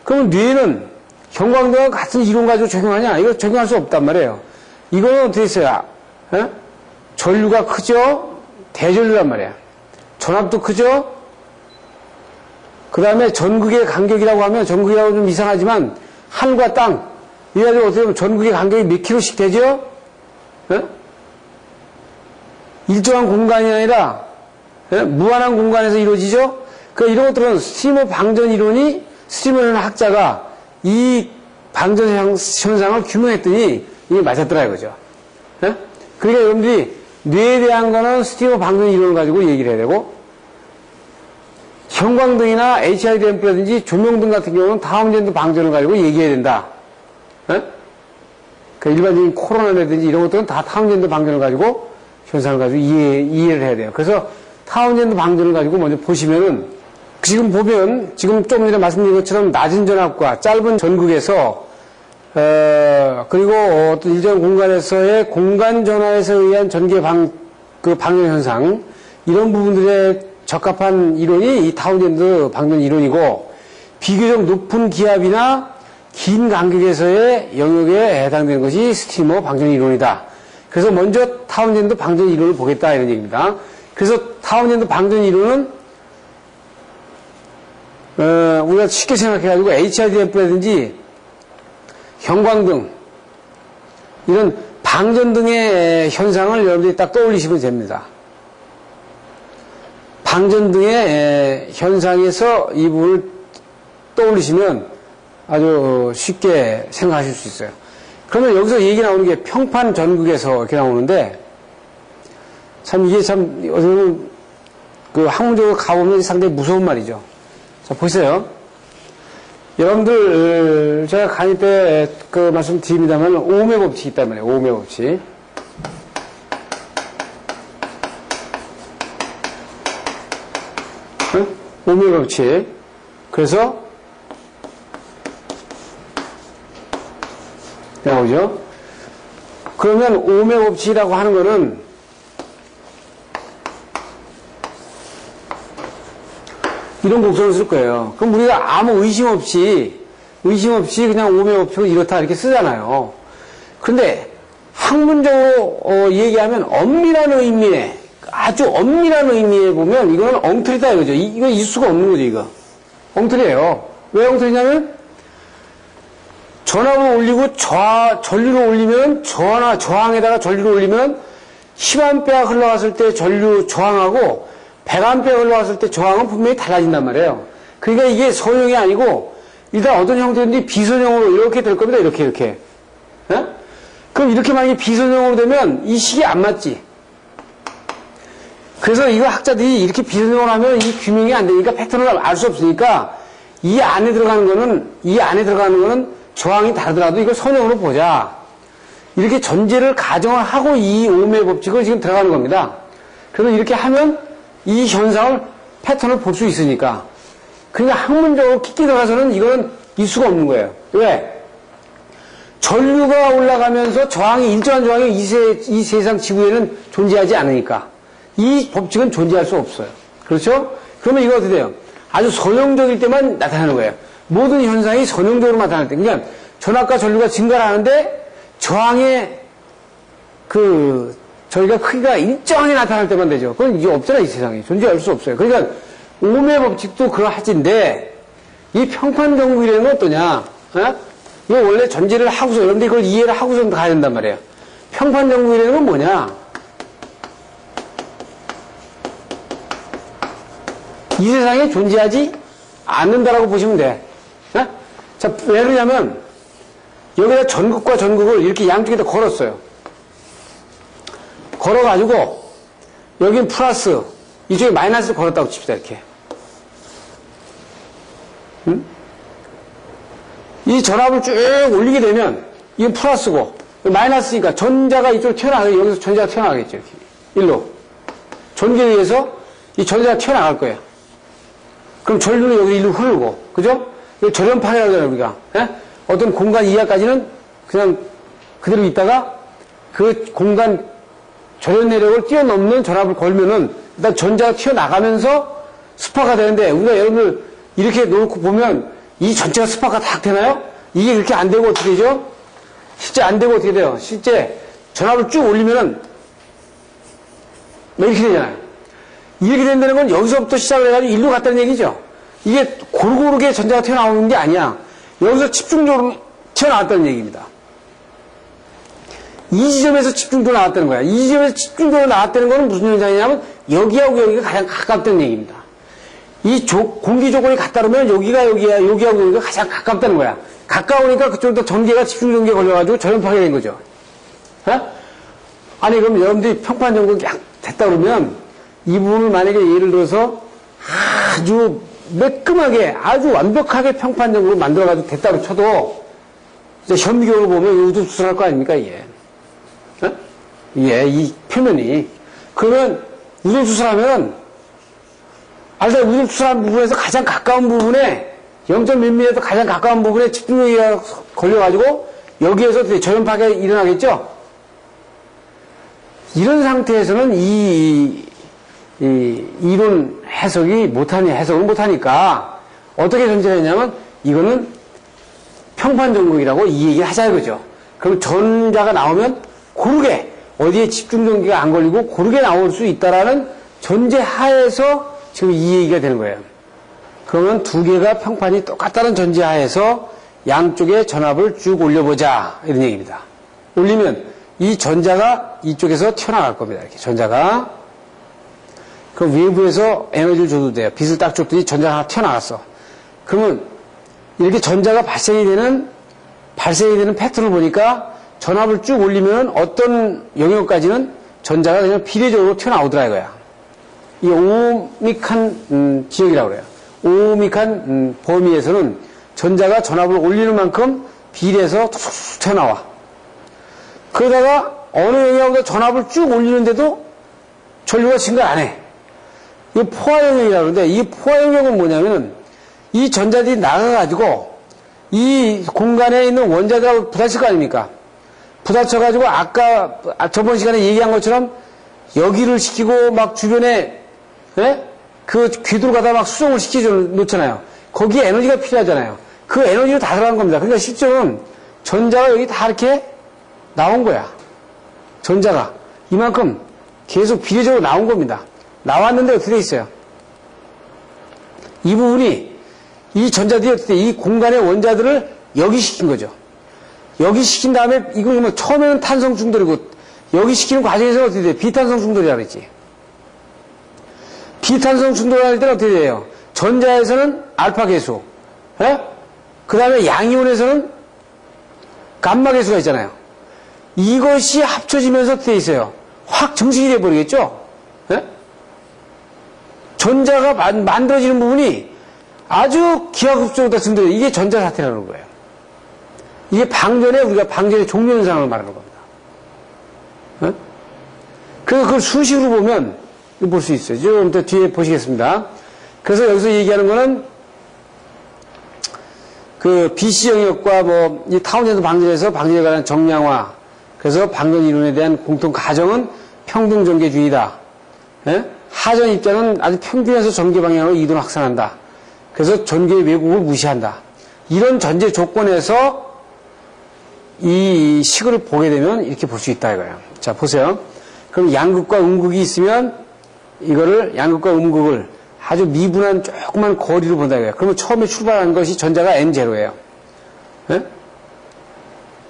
그러면 뇌는 형광등과 같은 이론 가지고 적용하냐? 이거 적용할 수 없단 말이에요. 이거는 어떻게 있어요? 전류가 크죠? 대전류란 말이에요. 전압도 크죠? 그 다음에 전극의 간격이라고 하면, 전극이라고 좀 이상하지만 하늘과 땅 이래가지고 어떻게 보면 전극의 간격이 몇 킬로씩 되죠? 일정한 공간이 아니라 무한한 공간에서 이루어지죠? 이런 것들은 스티머 방전 이론이, 스티머라는 학자가 이 방전 현상을 규명했더니 이게 맞았더라 이거죠. 그러니까 여러분들이 뇌에 대한 거는 스티머 방전 이론을 가지고 얘기를 해야 되고, 형광등이나 HID 램프라든지 조명등 같은 경우는 타운젠드 방전을 가지고 얘기해야 된다. 그 일반적인 코로나라든지 이런 것들은 다 타운젠드 방전을 가지고 현상을 가지고 이해를 해야 돼요. 그래서 타운젠드 방전을 가지고 먼저 보시면은, 지금 보면, 지금 좀 전에 말씀드린 것처럼 낮은 전압과 짧은 전극에서, 그리고 어떤 일정 공간에서의 공간 전화에서 의한 전개 방전 현상, 이런 부분들에 적합한 이론이 이 타운젠드 방전 이론이고, 비교적 높은 기압이나 긴 간격에서의 영역에 해당되는 것이 스티머 방전 이론이다. 그래서 먼저 타운젠드 방전 이론을 보겠다 이런 얘기입니다. 그래서 타운젠드 방전 이론은 우리가 쉽게 생각해가지고 HID 램프라든지 형광등 이런 방전등의 현상을 여러분들이 딱 떠올리시면 됩니다. 방전등의 현상에서 이 부분을 떠올리시면 아주 쉽게 생각하실 수 있어요. 그러면 여기서 얘기 나오는 게 평판 전극에서 이렇게 나오는데, 참 이게 참 어떻게 보면 학문적으로 가보면 상당히 무서운 말이죠. 자, 보세요. 여러분들 제가 강의 때 말씀드립니다만 오음의 법칙이 있단 말이에요. 오음의 법칙. 오음의 법칙. 그래서 나오죠. 그러면 오음의 법칙이라고 하는 거는 이런 곡선을 쓸 거예요. 그럼 우리가 아무 의심 없이 그냥 오음의 법칙은 이렇다 이렇게 쓰잖아요. 그런데 학문적으로 얘기하면 엄밀한 의미에, 아주 엄밀한 의미에 보면 이거는 엉터리다 이거죠. 이거 있을 수가 없는 거죠, 이거. 엉터리예요. 왜 엉터리냐면 전압을 올리고 전류를 올리면 저항에다가 전류를 올리면 10A 흘러갔을 때 전류 저항하고 100A 흘러갔을 때 저항은 분명히 달라진단 말이에요. 그러니까 이게 선형이 아니고 일단 어떤 형태인지 비선형으로 이렇게 될 겁니다. 이렇게. 그 그럼 이렇게 만약에 비선형으로 되면 이 식이 안 맞지. 그래서 이거 학자들이 이렇게 비선형으로 하면 이 규명이 안 되니까 패턴을 알 수 없으니까 이 안에 들어가는 거는 저항이 다르더라도 이걸 선형으로 보자. 이렇게 전제를 가정을 하고 이 오음의 법칙을 지금 들어가는 겁니다. 그래서 이렇게 하면 이 현상을 패턴을 볼 수 있으니까. 그러니까 학문적으로 깊게 들어가서는 이거는 있을 수가 없는 거예요. 왜? 전류가 올라가면서 일정한 저항이 이 세상 지구에는 존재하지 않으니까. 이 법칙은 존재할 수 없어요. 그렇죠? 그러면 이거 어떻게 돼요? 아주 선형적일 때만 나타나는 거예요. 모든 현상이 선형적으로 나타날 때. 그러니까 전압과 전류가 증가를 하는데 저항의 저희가 크기가 일정하게 나타날 때만 되죠. 그건 이게 없잖아, 이 세상에. 존재할 수 없어요. 그러니까 오음의 법칙도 그러하지인데 이 평판정국이라는 건 어떠냐? 이거 원래 전제를 하고서, 여러분들 이걸 이해를 하고서 가야 된단 말이에요. 평판정국이라는 건 뭐냐? 이 세상에 존재하지 않는다라고 보시면 돼. 자, 왜 그러냐면, 여기다 전극과 전극을 이렇게 양쪽에다 걸었어요. 걸어가지고, 여긴 플러스, 이쪽에 마이너스를 걸었다고 칩시다, 이렇게. 이 전압을 쭉 올리게 되면, 이건 플러스고, 마이너스니까 전자가 이쪽으로 튀어나가게, 여기서 전자가 튀어나가겠죠, 이렇게. 일로. 전기에 의해서 이 전자가 튀어나갈 거예요. 그럼 전류는 여기 일로 흐르고, 그죠? 이거 절연파라고 하잖아요, 우리가. 어떤 공간 이하까지는 그냥 그대로 있다가 그 공간 절연 내력을 뛰어넘는 전압을 걸면은 일단 전자가 튀어나가면서 스파가 되는데, 우리가 여러분들 이렇게 놓고 보면 이 전체가 스파가 딱 되나요? 이게 그렇게 안 되고 어떻게 되죠? 실제 안 되고 어떻게 돼요? 실제 전압을 쭉 올리면은 이렇게 되잖아요. 이렇게 된다는 건 여기서부터 시작을 해가지고 일로 갔다는 얘기죠. 이게 고루고루게 전자가 튀어나오는 게 아니야. 여기서 집중적으로 튀어나왔다는 얘기입니다. 이 지점에서 집중적으로 나왔다는 거야. 이 지점에서 집중적으로 나왔다는 거는 무슨 현상이냐면 여기하고 여기가 가장 가깝다는 얘기입니다. 이 공기 조건이 같다면 여기하고 여기가 가장 가깝다는 거야. 가까우니까 그쪽으로 전기가 집중전기에 걸려가지고 절연파가 된 거죠. 아니 그럼 여러분들이 평판정국이 됐다 그러면 이 부분을 만약에 예를 들어서 아주 매끈하게 아주 완벽하게 평판적으로 만들어가지고 됐다고 쳐도 이제 현미경으로 보면 우두수술할 거 아닙니까 이게? 이 표면이. 그러면 우두수술하면 우두수술한 부분에서 가장 가까운 부분에 0.1mm에서 가장 가까운 부분에 집중력이 걸려가지고 여기에서 저연파가 일어나겠죠? 이런 상태에서는 이 이론 해석을 못하니까 어떻게 전제했냐면 이거는 평판정국이라고 이 얘기를 하자 이거죠. 그럼 전자가 나오면 고르게 어디에 집중전기가 안 걸리고 고르게 나올 수 있다라는 전제 하에서 지금 이 얘기가 되는 거예요. 그러면 두 개가 평판이 똑같다는 전제 하에서 양쪽에 전압을 쭉 올려보자 이런 얘기입니다. 올리면 이 전자가 이쪽에서 튀어나갈 겁니다. 이렇게 전자가. 그럼 외부에서 에너지를 줘도 돼요. 빛을 딱 줬더니 전자가 하나 튀어나갔어. 그러면 이렇게 전자가 발생이 되는 패턴을 보니까 전압을 쭉 올리면 어떤 영역까지는 전자가 그냥 비례적으로 튀어나오더라 이거야. 이 오미칸 지역이라고 그래요. 오미칸 범위에서는 전자가 전압을 올리는 만큼 비례해서 툭툭 튀어나와. 그러다가 어느 영역보다 전압을 쭉 올리는데도 전류가 증가 안 해. 이 포화 영역이라고 그러는데 이 포화 영역은 뭐냐면은 이 전자들이 나가가지고 이 공간에 있는 원자들하고 부딪힐 거 아닙니까? 부딪혀가지고 아까 저번 시간에 얘기한 것처럼 여기를 시키고 막 주변에 그 궤도로 가다 막 수송을 시켜 놓잖아요. 거기에 에너지가 필요하잖아요. 그 에너지로 다 들어간 겁니다. 그러니까 실제로는 전자가 여기 다 이렇게 나온 거야. 전자가 이만큼 계속 비례적으로 나온 겁니다. 나왔는데 어떻게 돼 있어요? 이 부분이 이 전자들이 어떻게 이 공간의 원자들을 여기 시킨 거죠. 여기 시킨 다음에 이거 뭐 처음에는 탄성 충돌이고 여기 시키는 과정에서 어떻게 돼요? 비탄성 충돌이라고 그랬지. 비탄성 충돌할 때는 어떻게 돼요? 전자에서는 알파 계수, 그 다음에 양이온에서는 감마 계수가 있잖아요. 이것이 합쳐지면서 어떻게 돼 있어요? 확 정식이 돼버리겠죠? 예? 전자가 만들어지는 부분이 아주 기하급수적으로 다 증대돼요. 이게 전자사태라는 거예요. 이게 우리가 방전의 종료현상을 말하는 겁니다. 예? 그래서 그걸 수식으로 보면 볼 수 있어요. 좀 더 뒤에 보시겠습니다. 그래서 여기서 얘기하는 거는 그 BC 영역과 이 타운젠트 방전에서 방전에 관한 정량화, 그래서 방전 이론에 대한 공통 가정은 평등 전개주의다. 예? 하전 입자는 아주 평균에서 전개 방향으로 이동 확산한다. 그래서 전개의 왜곡을 무시한다. 이런 전제 조건에서 이 식을 보게 되면 이렇게 볼 수 있다 이거예요. 자, 보세요. 그럼 양극과 음극이 있으면 이거를 양극과 음극을 아주 미분한 조그만 거리로 본다 이거예요. 그러면 처음에 출발한 것이 전자가 N0예요. 예?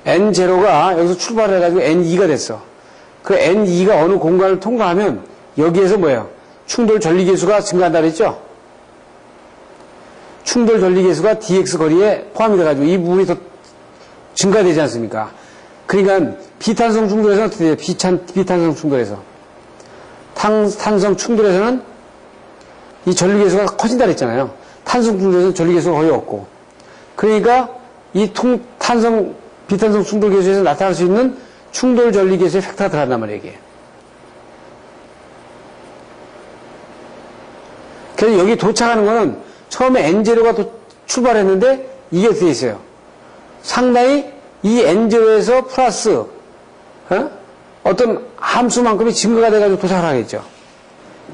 N0가 여기서 출발해가지고 N2가 됐어. 그 N2가 어느 공간을 통과하면 여기에서 뭐예요? 충돌 전리계수가 증가한다 그랬죠? 충돌 전리계수가 dx 거리에 포함이 돼가지고 이 부분이 더 증가되지 않습니까? 그러니까 비탄성 충돌에서는 어떻게 돼요? 비탄성 충돌에서. 탄성 충돌에서는 이 전리계수가 커진다 그랬잖아요. 탄성 충돌에서는 전리계수가 거의 없고. 그러니까 이 비탄성 충돌 계수에서 나타날 수 있는 충돌 전리계수의 팩터가 들어간단 말이에요, 이게. 그래서 여기 도착하는 거는 처음에 N0가 출발했는데 이게 어떻게 있어요? 상당히 이 N0에서 플러스 어떤 함수만큼이 증가가 돼가지고 도착을 하겠죠.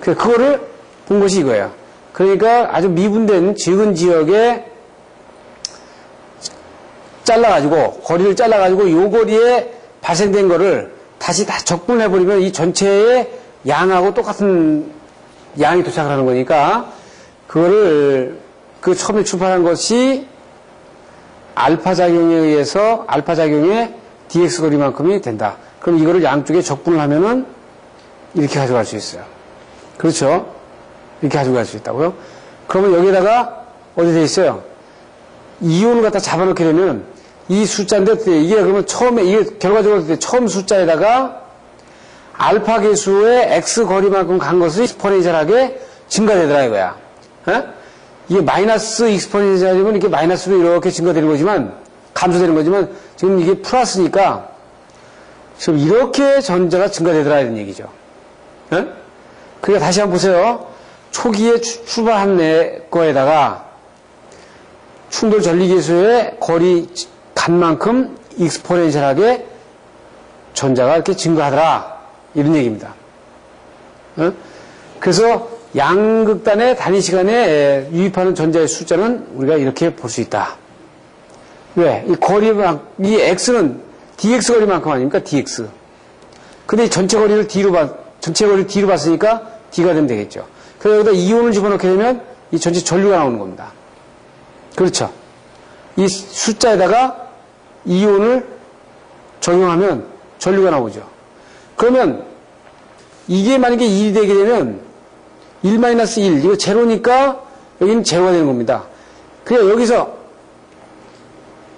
그거를 본 것이 이거예요. 그러니까 아주 미분된 적은 지역에 거리를 잘라가지고 요 거리에 발생된 거를 다시 다 적분해버리면 이 전체의 양하고 똑같은 양이 도착을 하는 거니까 그거를 처음에 출발한 것이 알파작용에 의해서 알파작용의 dx 거리만큼이 된다. 그럼 이거를 양쪽에 적분을 하면은 이렇게 가져갈 수 있어요. 그렇죠? 이렇게 가져갈 수 있다고요? 그러면 여기다가 어디 돼 있어요? 이온을 갖다 잡아놓게 되면 이 숫자인데 이게 그러면 이게 결과적으로 처음 숫자에다가 알파 계수의 x 거리만큼 간 것이 익스포넨셜하게 증가되더라 이거야. 이게 마이너스 익스포넨셜이면 이렇게 마이너스로 이렇게 증가되는 거지만 감소되는 거지만 지금 이게 플러스니까 지금 이렇게 전자가 증가되더라 이런 얘기죠. 그러니까 다시 한번 보세요. 초기에 출발한 거에다가 충돌 전리계수의 거리 간 만큼 익스포넨셜하게 전자가 이렇게 증가하더라 이런 얘기입니다. 그래서 양극단의 단위 시간에 유입하는 전자의 숫자는 우리가 이렇게 볼 수 있다. 왜? 이 x는 dx 거리만큼 아닙니까? dx. 근데 전체 거리를 d로 봤으니까 d가 되면 되겠죠. 그래서 여기다 이온을 집어넣게 되면 이 전체 전류가 나오는 겁니다. 그렇죠. 이 숫자에다가 이온을 적용하면 전류가 나오죠. 그러면 이게 만약에 1이 되게 되면 1-1, 이거 제로니까 여기는 제로가 되는 겁니다. 그래 여기서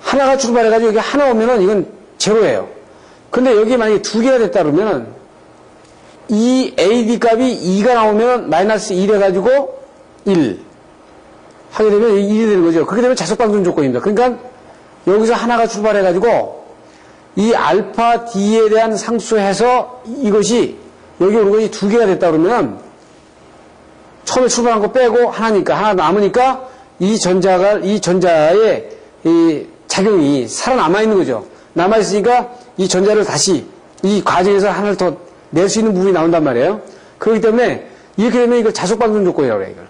하나가 출발해가지고 여기 하나 오면은 이건 제로예요. 근데 여기 만약에 두 개가 됐다 그러면은 이 AD 값이 2가 나오면 마이너스 1 해가지고 1 하게 되면 1이 되는 거죠. 그렇게 되면 자석방전 조건입니다. 그러니까 여기서 하나가 출발해가지고 이 알파 D에 대한 상수해서 이것이 여기 오는 것이 두 개가 됐다 그러면 처음에 출발한 거 빼고 하나 남으니까 이 전자의 이 작용이 살아남아 있는 거죠. 남아있으니까 이 전자를 다시 이 과정에서 하나를 더 낼 수 있는 부분이 나온단 말이에요. 그렇기 때문에 이렇게 되면 이걸 자석방전 조건이라고 해요. 이걸.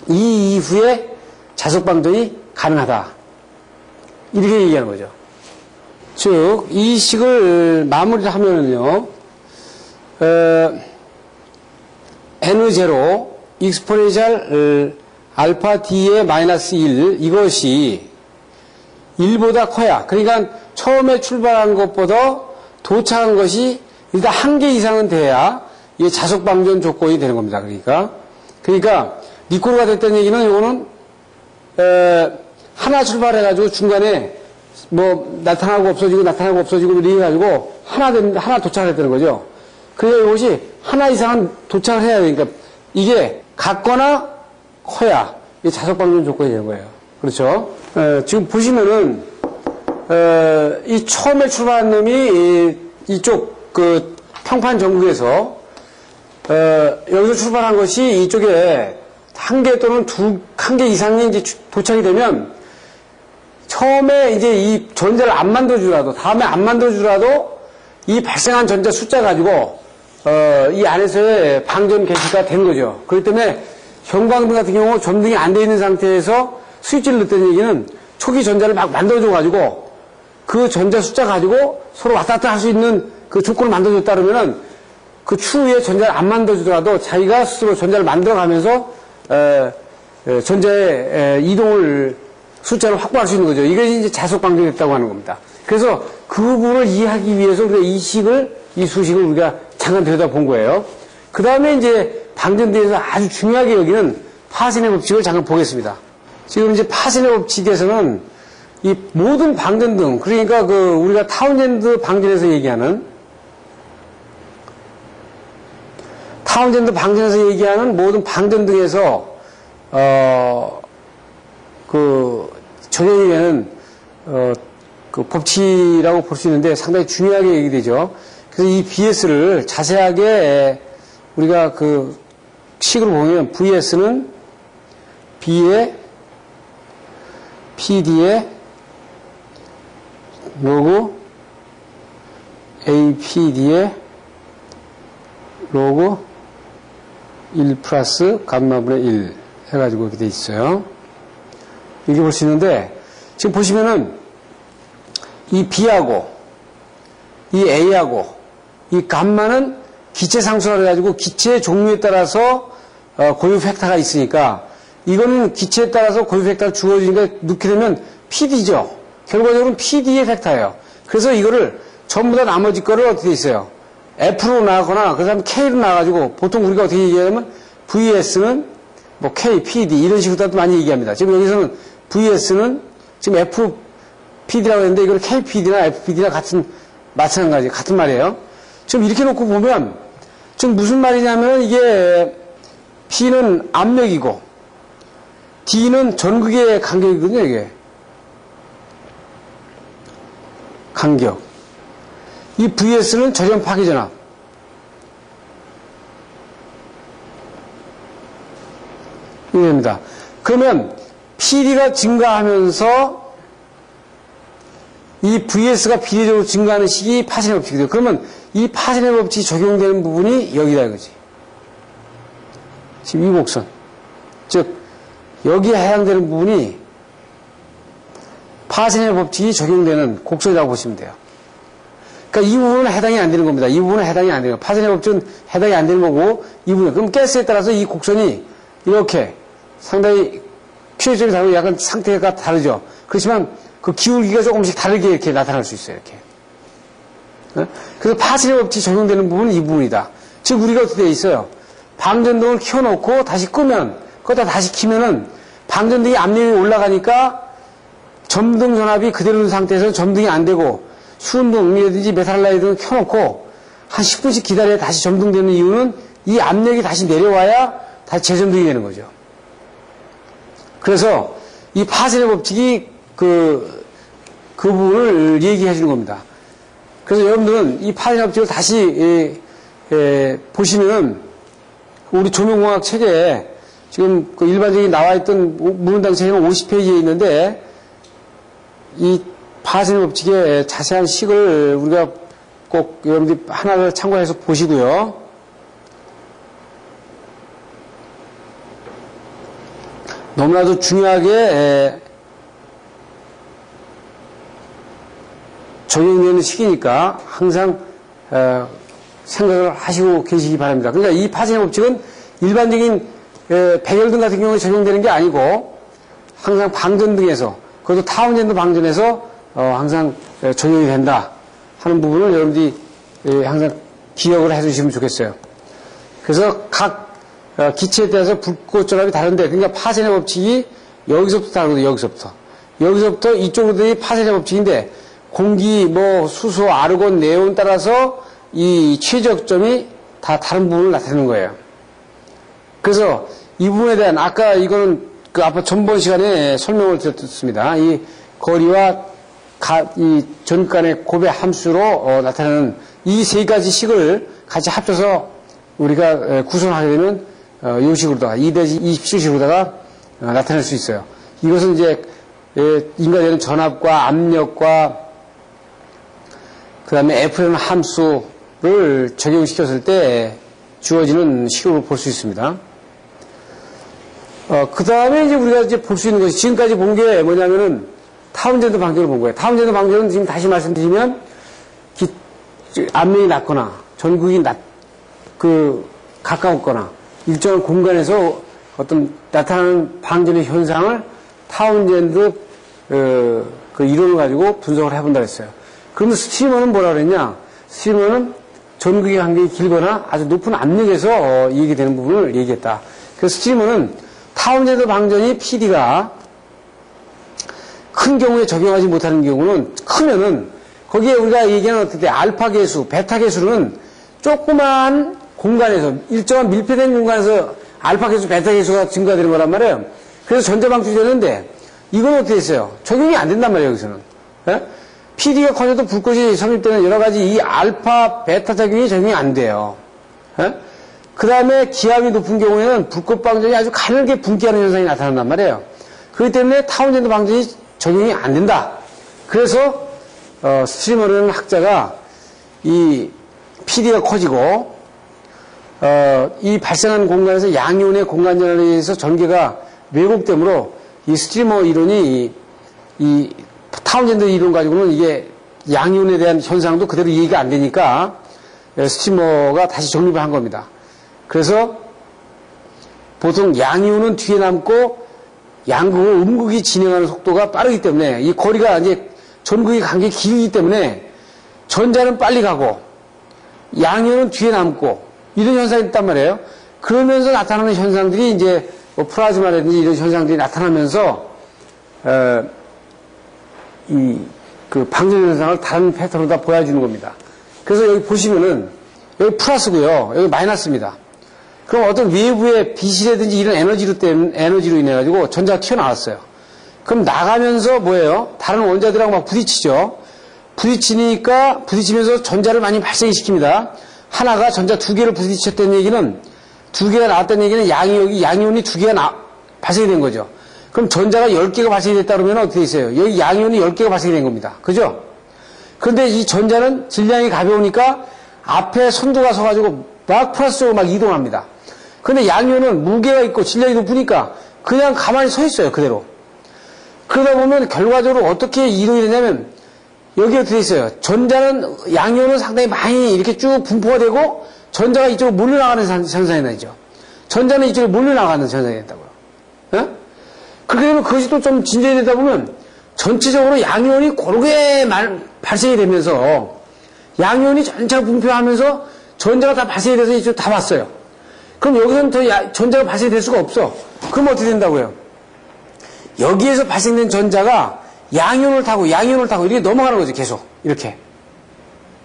이 이후에 자석방전이 가능하다. 이렇게 얘기하는 거죠. 즉, 이 식을 마무리를 하면은요, N0, 익스포넨셜 알파 D의 마이너스 1, 이것이 1보다 커야, 그러니까 처음에 출발한 것보다 도착한 것이 일단 한 개 이상은 돼야 이게 자석방전 조건이 되는 겁니다. 그러니까 니코르가 됐다는 얘기는 이거는 하나 출발해가지고 중간에 뭐 나타나고 없어지고 이렇게 해가지고 하나 도착을 했다는 거죠. 그러니까 이것이 하나 이상은 도착을 해야 되니까 이게 같거나 커야 이 자석방전 조건이 되는 거예요. 그렇죠? 지금 보시면은 이 처음에 출발한 놈이 이쪽 그 평판 전국에서 여기서 출발한 것이 이쪽에 한 개 또는 한 개 이상이 이제 도착이 되면 처음에 이제 이 전자를 안 만들어주더라도 다음에 안 만들어주더라도 이 발생한 전자 숫자 가지고 이 안에서의 방전 개시가 된 거죠. 그렇기 때문에 형광등 같은 경우 점등이 안 돼 있는 상태에서 스위치를 넣었다는 얘기는 초기 전자를 막 만들어줘 가지고 그 전자 숫자 가지고 서로 왔다 갔다 할 수 있는 그 조건을 만들어줬다 그러면은 그 추후에 전자를 안 만들어주더라도 자기가 스스로 전자를 만들어가면서 전자의 이동을 숫자를 확보할 수 있는 거죠. 이게 이제 자석 방전했다고 하는 겁니다. 그래서 그 부분을 이해하기 위해서 우리가 이 수식을 우리가 잠깐 들여다본 거예요. 그 다음에 이제 방전대에서 아주 중요하게 여기는 파신의 법칙을 잠깐 보겠습니다. 지금 이제 파신의 법칙에서는 이 모든 방전등, 그러니까 그 우리가 타운젠드 방전에서 얘기하는 모든 방전등에서 적용이 되는 그 법칙이라고 볼 수 있는데 상당히 중요하게 얘기되죠. 그래서 이 BS를 자세하게 우리가 그 식으로 보면 VS는 B에 PD에 로그 APD에 로그 1 플러스 감마분의 1 해가지고 이렇게 돼 있어요. 이렇게 볼 수 있는데 지금 보시면은 이 B하고 이 A하고 이 감마는 기체 상수라 해가지고 기체의 종류에 따라서 고유 팩터가 있으니까 이거는 기체에 따라서 고유 팩터가 주어지니까 넣게 되면 PD죠. 결과적으로는 PD의 팩터예요. 그래서 이거를 전부 다 나머지 거를 어떻게 돼 있어요? F로 나가거나 그 다음에 K로 나가가지고 보통 우리가 어떻게 얘기하냐면 VS는 뭐 K, PD 이런 식으로도 많이 얘기합니다. 지금 여기서는 VS는 지금 FPD라고 했는데 이걸 KPD나 FPD나 마찬가지 같은 말이에요. 지금 이렇게 놓고 보면 지금 무슨 말이냐면 이게 P는 압력이고 D는 전극의 간격이거든요. 이게 간격. 이 VS는 저전 파기전압. 이겁니다. 그러면 PD가 증가하면서 이 VS가 비례적으로 증가하는 식이 파신의 법칙이 돼요. 그러면 이 파신의 법칙이 적용되는 부분이 여기다 이거지. 지금 이 곡선. 즉, 여기에 해당되는 부분이 파신의 법칙이 적용되는 곡선이라고 보시면 돼요. 그러니까 이 부분은 해당이 안 되는 겁니다. 이 부분은 해당이 안 돼요. 파신의 법칙은 해당이 안 되는 거고, 이 부분. 그럼 가스에 따라서 이 곡선이 이렇게 상당히 QH점이 다르고 약간 상태가 다르죠. 그렇지만 그 기울기가 조금씩 다르게 이렇게 나타날 수 있어요. 이렇게. 그래서 파신의 법칙이 적용되는 부분은 이 부분이다. 즉, 우리가 어떻게 되어 있어요? 방전등을 켜놓고 다시 끄면, 거기다 다시 키면은 방전등이 압력이 올라가니까 점등 전압이 그대로 있는 상태에서 점등이 안 되고 수은등이라든지 메탈라이트 등을 켜놓고 한 10분씩 기다려야 다시 점등되는 이유는 이 압력이 다시 내려와야 다시 재점등이 되는 거죠. 그래서 이 파신의 법칙이 그 부분을 얘기해 주는 겁니다. 그래서 여러분들은 이 파신의 법칙을 다시 보시면은 우리 조명공학 책에 지금 그 일반적인 나와있던 문헌당 책에는 50페이지에 있는데 이 파신의 법칙의 자세한 식을 우리가 꼭 여러분들이 하나를 참고해서 보시고요. 너무나도 중요하게 적용되는 식이니까 항상 생각을 하시고 계시기 바랍니다. 그러니까 이 파신의 법칙은 일반적인 백열등 같은 경우에 적용되는 게 아니고 항상 방전등에서 그것도 타운젠드 방전에서 항상 적용이 된다 하는 부분을 여러분들이 항상 기억을 해주시면 좋겠어요. 그래서 각 기체에 따라서 불꽃 전압이 다른데 그러니까 파신의 법칙이 여기서부터 다르거든요. 여기서부터. 여기서부터 이쪽으로들이 파쇄 법칙인데 공기, 뭐 수소, 아르곤, 네온 따라서 이 최적점이 다 다른 부분을 나타내는 거예요. 그래서 이 부분에 대한 아까 이거는 그 앞에 전번 시간에 설명을 드렸습니다. 이 거리와 이 전간의 곱의 함수로 나타내는 이 세 가지 식을 같이 합쳐서 우리가 구성하게 되면 이 식으로다가 2-27식으로다가 나타낼 수 있어요. 이것은 이제 인과되는 전압과 압력과 그 다음에 F라는 함수를 적용시켰을 때 주어지는 식으로 볼 수 있습니다. 그 다음에 이제 우리가 이제 볼 수 있는 것이 지금까지 본 게 뭐냐면은 타운젠드 방정을 본 거예요. 타운젠드 방정은 지금 다시 말씀드리면 압력이 낮거나 전극이 가까웠거나 일정한 공간에서 어떤 나타나는 방전의 현상을 타운젠드 그 이론을 가지고 분석을 해본다 했어요. 그러면 스트리머는 뭐라 그랬냐? 스트리머는 전극의 간격이 길거나 아주 높은 압력에서 얘기되는 부분을 얘기했다. 그래서 스트리머는 타운젠드 방전이 PD가 큰 경우에 적용하지 못하는 경우는 크면은 거기에 우리가 얘기하는 어떻게 알파 계수, 베타 계수는 조그만 공간에서 일정한 밀폐된 공간에서 알파 계수, 베타 계수가 증가되는 거란 말이에요. 그래서 전자 방출이 되는데 이건 어떻게 했어요? 적용이 안 된단 말이에요, 여기서는. 예? PD가 커져도 불꽃이 성립되는 여러 가지 이 알파, 베타 작용이 적용이 안 돼요. 예? 그 다음에 기압이 높은 경우에는 불꽃 방전이 아주 가늘게 분기하는 현상이 나타난단 말이에요. 그렇기 때문에 타운젠드 방전이 적용이 안 된다. 그래서 스트리머라는 학자가 이 PD가 커지고 이 발생하는 공간에서 양이온의 공간 전환에 의해서 전개가 왜곡되므로 이 스트리머 이론이 이 타운젠드 이론 가지고는 이게 양이온에 대한 현상도 그대로 이해가 안 되니까 스트리머가 다시 정립을 한 겁니다. 그래서 보통 양이온은 뒤에 남고 양극은 음극이 진행하는 속도가 빠르기 때문에 이 거리가 이제 전극의 간격이 길기 때문에 전자는 빨리 가고 양이온은 뒤에 남고 이런 현상이 있단 말이에요. 그러면서 나타나는 현상들이 이제 뭐 플라즈마라든지 이런 현상들이 나타나면서 그 방전 현상을 다른 패턴으로 다 보여주는 겁니다. 그래서 여기 보시면은 여기 플러스고요. 여기 마이너스입니다. 그럼 어떤 외부의 빛이라든지 이런 에너지로 인해 가지고 전자가 튀어나왔어요. 그럼 나가면서 뭐예요? 다른 원자들하고 막 부딪히죠. 부딪히면서 전자를 많이 발생시킵니다. 하나가 전자 두 개를 부딪혔다는 얘기는 두 개가 나왔다는 얘기는 양이온이 두 개가 발생이 된 거죠. 그럼 전자가 10개가 발생이 됐다 그러면 어떻게 있어요? 여기 양이온이 10개가 발생이 된 겁니다. 그죠? 그런데 이 전자는 질량이 가벼우니까 앞에 선두가 서가지고 막 플러스 쪽으로 막 이동합니다. 근데 양이온은 무게가 있고 질량이 높으니까 그냥 가만히 서 있어요, 그대로. 그러다 보면 결과적으로 어떻게 이동이 되냐면 여기 어떻게 있어요? 양이온은 상당히 많이 이렇게 쭉 분포가 되고 전자가 이쪽으로 몰려나가는 현상이 나죠. 전자는 이쪽으로 몰려나가는 현상이 된다고요. 예? 그렇게 되면 그것이 또 좀 진전이 되다 보면 전체적으로 양이온이 고르게 발생이 되면서 양이온이 전체가 분포하면서 전자가 다 발생이 돼서 이쪽 다 왔어요. 그럼 여기서는 더 전자가 발생이 될 수가 없어. 그럼 어떻게 된다고요? 여기에서 발생된 전자가 양이온을 타고 이렇게 넘어가는 거죠. 계속 이렇게.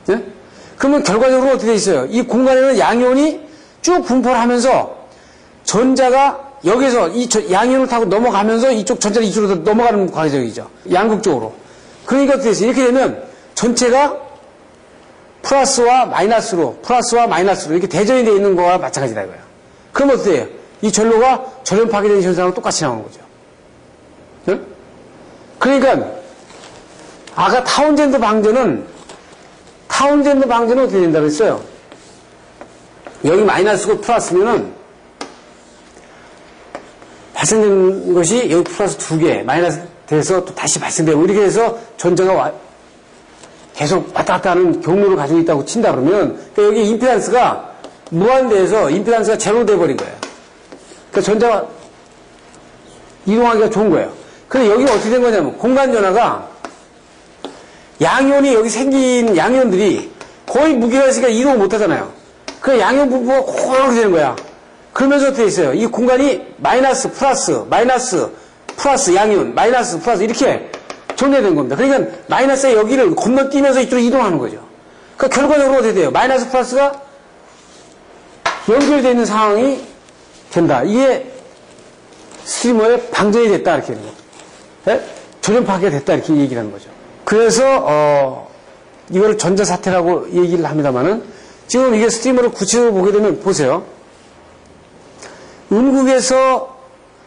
네? 그러면 결과적으로 어떻게 돼 있어요? 이 공간에는 양이온이 쭉 분포를 하면서 전자가 여기서 양이온을 타고 넘어가면서 이쪽 전자가 이쪽으로 넘어가는 과정이죠. 양극 쪽으로. 그러니까 어떻게 돼있어요? 이렇게 되면 전체가 플러스와 마이너스로 이렇게 대전이 되어 있는 거와 마찬가지다 이거예요. 그럼 어떻게 해요? 이 전로가 전원 파괴되는 현상하고 똑같이 나오는 거죠. 네? 그러니까 아까 타운젠드 방전은 어떻게 된다고 했어요? 여기 마이너스고 플러스면은 발생된 것이 여기 플러스 2개 마이너스 돼서 또 다시 발생되고 이렇게 해서 전자가 계속 왔다 갔다 하는 경로를 가지고 있다고 친다 그러면 그러니까 여기 임피던스가 무한대에서 임피던스가 제로 돼버린 거예요. 그러니까 전자가 이동하기가 좋은 거예요. 근데 여기가 어떻게 된 거냐면 공간 전화가 양이온이 여기 생긴 양이온들이 거의 무게가 있으니까 이동을 못 하잖아요. 그 양이온 분포가 그렇게 되는 거야. 그러면서 어떻게 있어요? 이 공간이 마이너스, 플러스, 마이너스, 플러스 양이온, 마이너스 플러스 이렇게 정리된 겁니다. 그러니까 마이너스의 여기를 건너뛰면서 이쪽으로 이동하는 거죠. 그러니까 결과적으로 어떻게 돼요? 마이너스 플러스가 연결되어 있는 상황이 된다. 이게 스트리머의 방전이 됐다 이렇게 되는 거죠. 네? 전염파괴가 됐다 이렇게 얘기를 하는 거죠. 그래서 이거를 전자사태라고 얘기를 합니다만은 지금 이게 스트리머를 구체적으로 보게 되면 보세요. 음극에서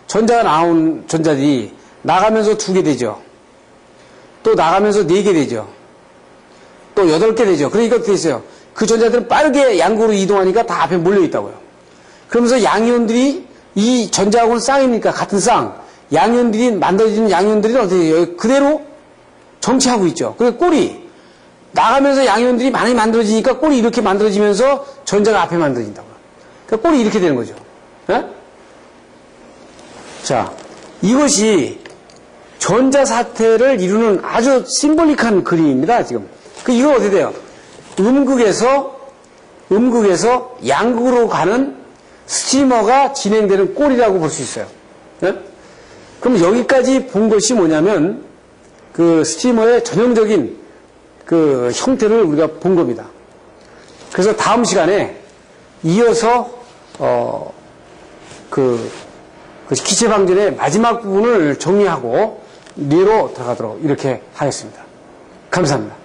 전자가 나온 전자들이 나가면서 2개 되죠. 또 나가면서 4개 되죠. 또 8개 되죠. 그러니까 어떻게 있어요? 그 전자들은 빠르게 양극으로 이동하니까 다 앞에 몰려 있다고요. 그러면서 양이온들이 이 전자하고는 쌍이니까 같은 쌍. 양이온들이 만들어지는 양이온들이 어떻게 해요? 그대로 정체하고 있죠. 그리고 꼴이 나가면서 양이온들이 많이 만들어지니까 꼴이 이렇게 만들어지면서 전자가 앞에 만들어진다고요. 그러니까 꼴이 이렇게 되는 거죠. 네? 자, 이것이 전자사태를 이루는 아주 심볼릭한 그림입니다, 지금. 이거 어떻게 돼요? 음극에서 양극으로 가는 스트리머가 진행되는 꼴이라고 볼 수 있어요. 네? 그럼 여기까지 본 것이 뭐냐면, 그 스트리머의 전형적인 그 형태를 우리가 본 겁니다. 그래서 다음 시간에 이어서, 그 기체방전의 마지막 부분을 정리하고 뇌로 들어가도록 이렇게 하겠습니다. 감사합니다.